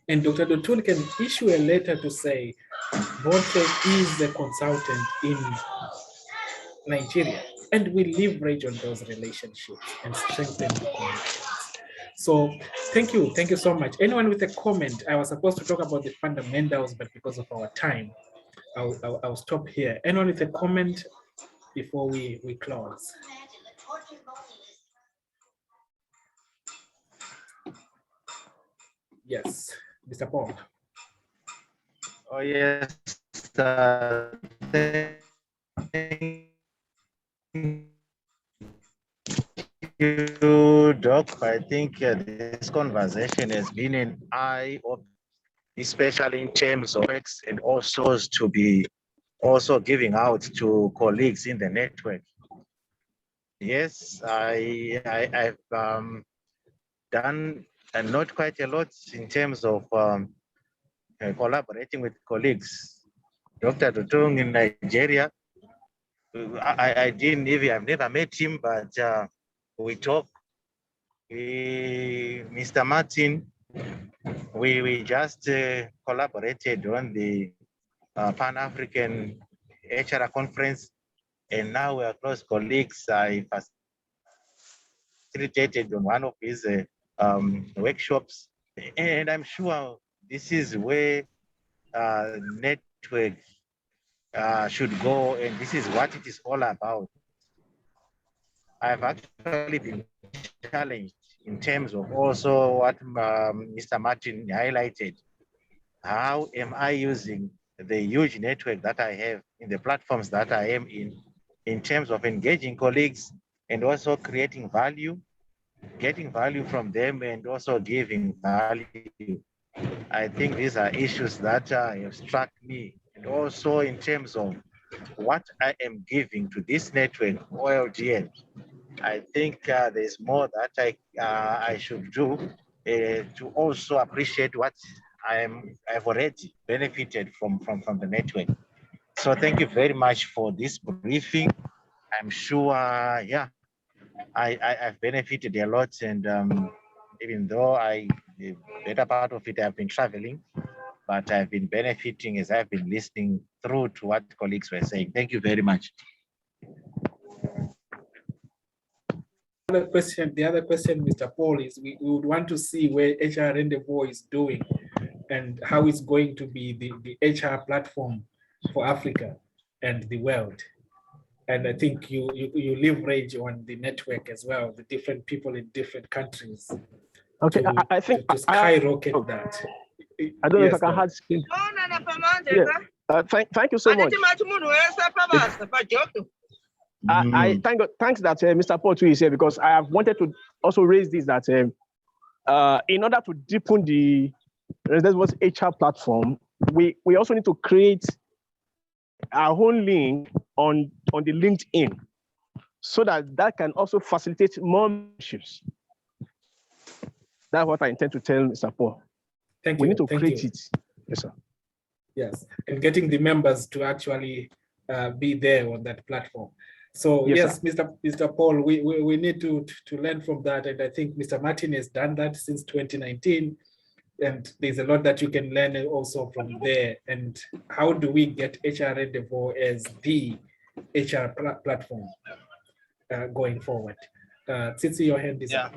Speaker 1: and Dr. Dotun can issue a letter to say, Bontrack is a consultant in Nigeria, and we leverage on those relationships and strengthen the connections. So thank you so much. Anyone with a comment? I was supposed to talk about the fundamentals, but because of our time, I'll stop here. Anyone with a comment before we close? Yes, Mr. Paul.
Speaker 3: Oh, yes. Thank you, Doc. I think this conversation has been an eye-opener, especially in terms of X, and also to be also giving out to colleagues in the network. Yes, I've done not quite a lot in terms of collaborating with colleagues. Dr. Dutung in Nigeria, I've never met him, but we talk. Mr. Martin, we just collaborated on the Pan-African HR conference, and now we are close colleagues. I facilitated on one of his workshops, and I'm sure this is where network should go, and this is what it is all about. I've actually been challenged in terms of also what Mr. Martin highlighted. How am I using the huge network that I have in the platforms that I am in terms of engaging colleagues and also creating value, getting value from them, and also giving value. I think these are issues that have struck me, and also in terms of what I am giving to this network, OLDN. I think there's more that I should do to also appreciate what I've already benefited from the network. So thank you very much for this briefing. I'm sure, I've benefited a lot, and even though the better part of it, I've been traveling, but I've been benefiting as I've been listening through to what colleagues were saying. Thank you very much.
Speaker 1: The other question, Mr. Paul, is we would want to see where HR Rendezvous is doing and how it's going to be the HR platform for Africa and the world. And I think you leverage on the network as well, the different people in different countries.
Speaker 6: Okay, I think
Speaker 1: to skyrocket that.
Speaker 6: I don't know if I can add. Thank you so much. I thank God, thanks that Mr. Portu is here, because I have wanted to also raise this, that in order to deepen the Rendezvous HR platform, we also need to create our own link on the LinkedIn, so that can also facilitate more issues. That's what I intend to tell Mr. Paul.
Speaker 1: Thank you.
Speaker 6: We need to create it. Yes, sir.
Speaker 1: Yes, and getting the members to actually be there on that platform. So yes, Mr. Paul, we need to learn from that, and I think Mr. Martin has done that since 2019, and there's a lot that you can learn also from there. And how do we get HR Rendezvous as the HR platform going forward? Tsitsi, your hand is up.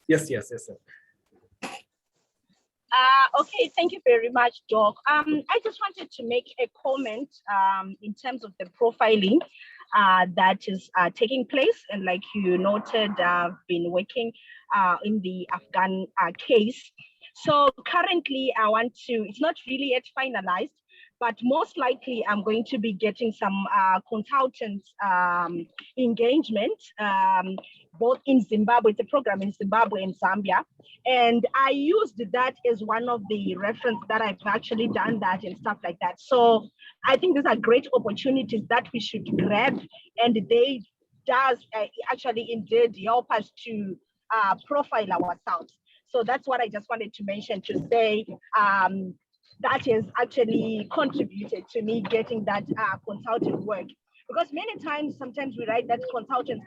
Speaker 1: Yes, sir.
Speaker 4: Okay, thank you very much, Doc. I just wanted to make a comment in terms of the profiling that is taking place. And like you noted, I've been working in the Afghan case. So currently I want to, it's not really yet finalized, but most likely I'm going to be getting some consultant engagement, both in Zimbabwe, it's a program in Zimbabwe and Zambia. And I used that as one of the reference that I've actually done that and stuff like that. So I think these are great opportunities that we should grab, and they does actually indeed help us to profile ourselves. So that's what I just wanted to mention, to say that has actually contributed to me getting that consulting work. Because many times, sometimes we write that consultants,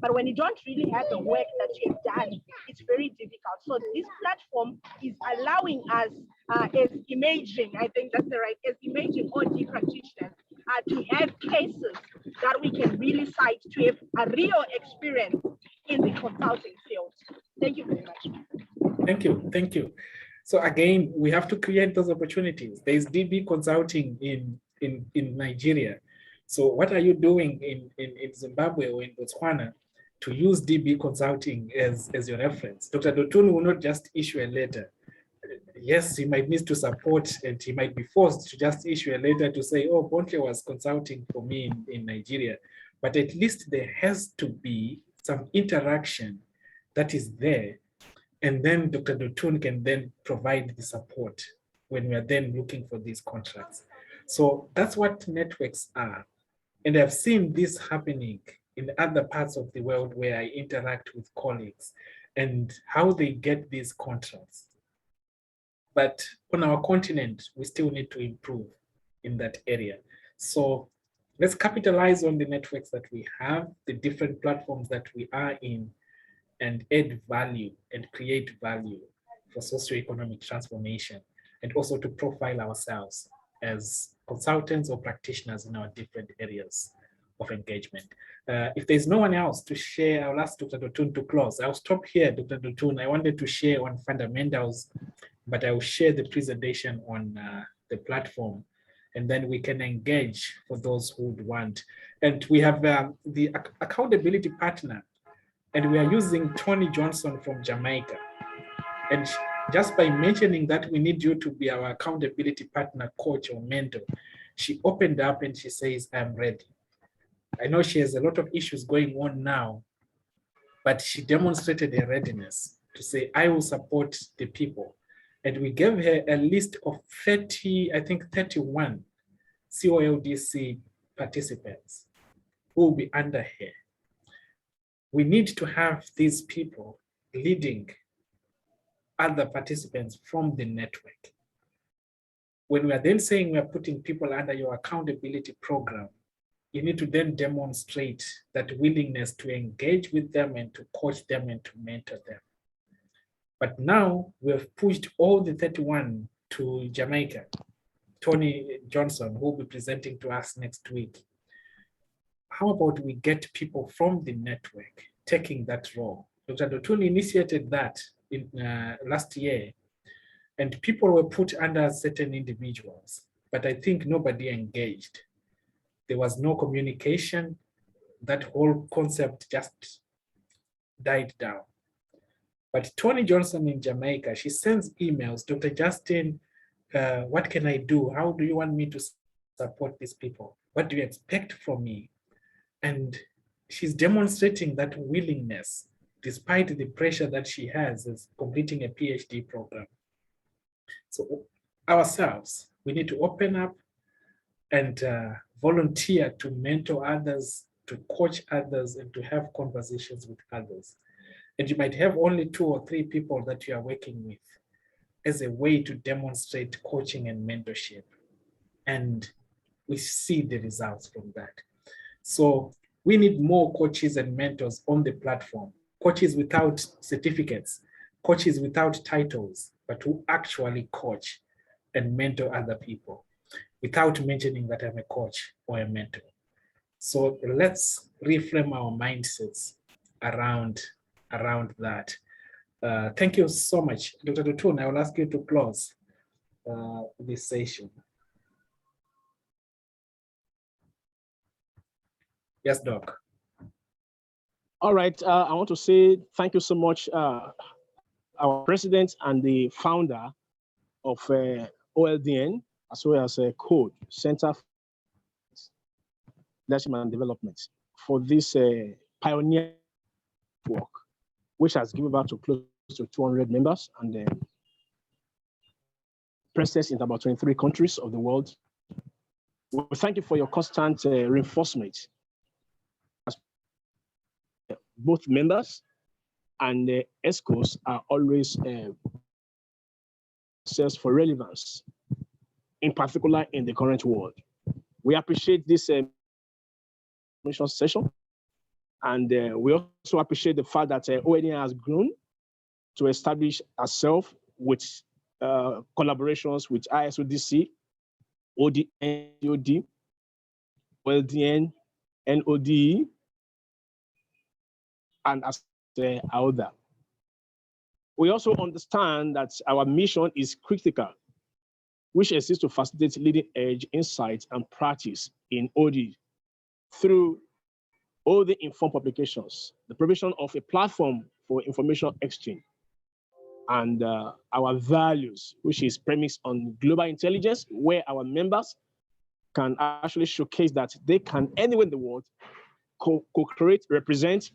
Speaker 4: but when you don't really have the work that you've done, it's very difficult. So this platform is allowing us as imaging, I think that's the right, as imaging OD practitioners to have cases that we can really cite to have a real experience in the consulting field. Thank you very much.
Speaker 1: Thank you. Thank you. So again, we have to create those opportunities. There's DB consulting in Nigeria. So what are you doing in Zimbabwe or in Botswana to use DB consulting as your reference? Dr. Dotun will not just issue a letter. Yes, he might need to support, and he might be forced to just issue a letter to say, oh, Bontle was consulting for me in Nigeria. But at least there has to be some interaction that is there. And then Dr. Dotun can then provide the support when we are then looking for these contracts. So that's what networks are. And I've seen this happening in other parts of the world where I interact with colleagues and how they get these contracts. But on our continent, we still need to improve in that area. So let's capitalize on the networks that we have, the different platforms that we are in, and add value and create value for socioeconomic transformation, and also to profile ourselves as consultants or practitioners in our different areas of engagement. If there's no one else to share, I'll ask Dr. Dotun to close. I'll stop here, Dr. Dotun. I wanted to share on fundamentals, but I will share the presentation on the platform, and then we can engage for those who would want. And we have the accountability partner, and we are using Tony Johnson from Jamaica. And just by mentioning that we need you to be our accountability partner, coach, or mentor, she opened up and she says, I'm ready. I know she has a lot of issues going on now, but she demonstrated a readiness to say, I will support the people. And we gave her a list of 30, I think 31 COLDC participants who will be under her. We need to have these people leading other participants from the network. When we are then saying we are putting people under your accountability program, you need to then demonstrate that willingness to engage with them and to coach them and to mentor them. But now we have pushed all the 31 to Jamaica. Tony Johnson, who will be presenting to us next week. How about we get people from the network taking that role? Dr. Dotun initiated that in last year, and people were put under certain individuals, but I think nobody engaged. There was no communication. That whole concept just died down. But Tony Johnson in Jamaica, she sends emails, Dr. Justin, what can I do? How do you want me to support these people? What do you expect from me? And she's demonstrating that willingness, despite the pressure that she has as completing a PhD program. So ourselves, we need to open up and volunteer to mentor others, to coach others, and to have conversations with others. And you might have only 2 or 3 people that you are working with as a way to demonstrate coaching and mentorship. And we see the results from that. So we need more coaches and mentors on the platform, coaches without certificates, coaches without titles, but who actually coach and mentor other people without mentioning that I'm a coach or a mentor. So let's reframe our mindsets around that. Thank you so much. Dr. Dotun, I will ask you to close this session. Yes, Doc.
Speaker 6: All right, I want to say thank you so much, our president and the founder of OLDN, as well as CODE, Center for Leadership and Development, for this pioneer work, which has given birth to close to 200 members and presence in about 23 countries of the world. We thank you for your constant reinforcement. Both members and the ESCOs are always assessed for relevance, in particular in the current world. We appreciate this information session. And we also appreciate the fact that OLDN has grown to establish herself with collaborations with ISODC, ODN, OD, OLDN, NODE, and as other. We also understand that our mission is critical, which exists to facilitate leading edge insights and practice in OD through all the informed publications, the provision of a platform for information exchange, and our values, which is premised on global intelligence, where our members can actually showcase that they can anywhere in the world co-create, represent,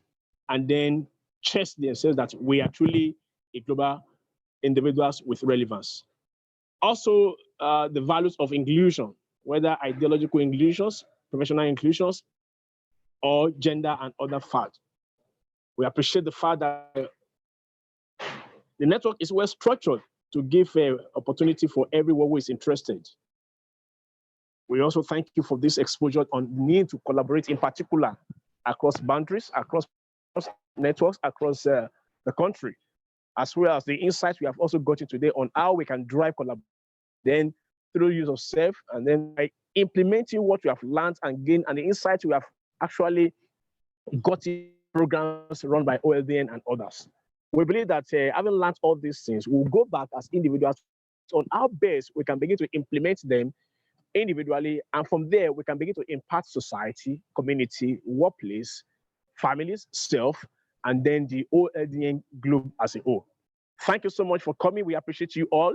Speaker 6: and then test themselves that we are truly a global individuals with relevance. Also, the values of inclusion, whether ideological inclusions, professional inclusions, or gender and other facts. We appreciate the fact that the network is well structured to give an opportunity for everyone who is interested. We also thank you for this exposure on the need to collaborate, in particular across boundaries, across networks, across the country, as well as the insights we have also gotten today on how we can drive collaboration, then through use of self, and then by implementing what we have learned and gained, and the insights we have actually got in programs run by OLDN and others. We believe that having learned all these things, we'll go back as individuals on how best we can begin to implement them individually, and from there we can begin to impact society, community, workplace, families, self, and then the OLDN globe as a whole. Thank you so much for coming. We appreciate you all.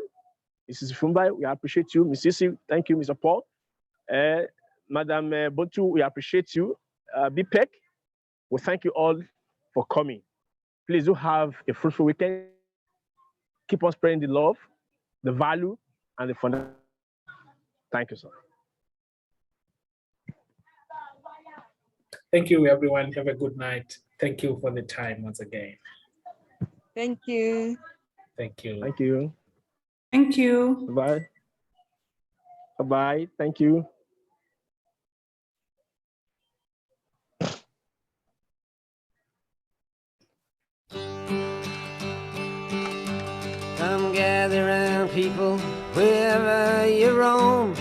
Speaker 6: Mrs. Fumbai, we appreciate you. Ms. Sisi, thank you, Mr. Paul. Madam Buntu, we appreciate you. BPEC, we thank you all for coming. Please do have a fruitful weekend. Keep on spreading the love, the value, and the fun. Thank you, sir.
Speaker 1: Thank you, everyone. Have a good night. Thank you for the time once again.
Speaker 7: Thank you.
Speaker 1: Thank you.
Speaker 6: Thank you.
Speaker 8: Thank you.
Speaker 6: Bye. Bye-bye. Thank you.
Speaker 9: Come gather round, people, wherever you roam,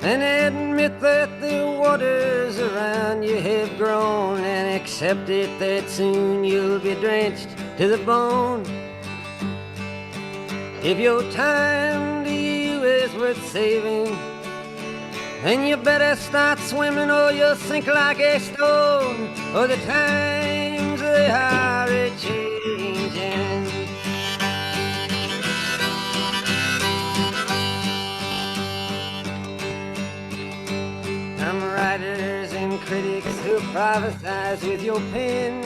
Speaker 9: and admit that the waters around you have grown, and accept it that soon you'll be drenched to the bone. If your time to you is worth saving, then you better start swimming or you'll sink like a stone, or the times they are a-changing. Some writers and critics who prophesize with your pen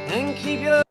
Speaker 9: and keep your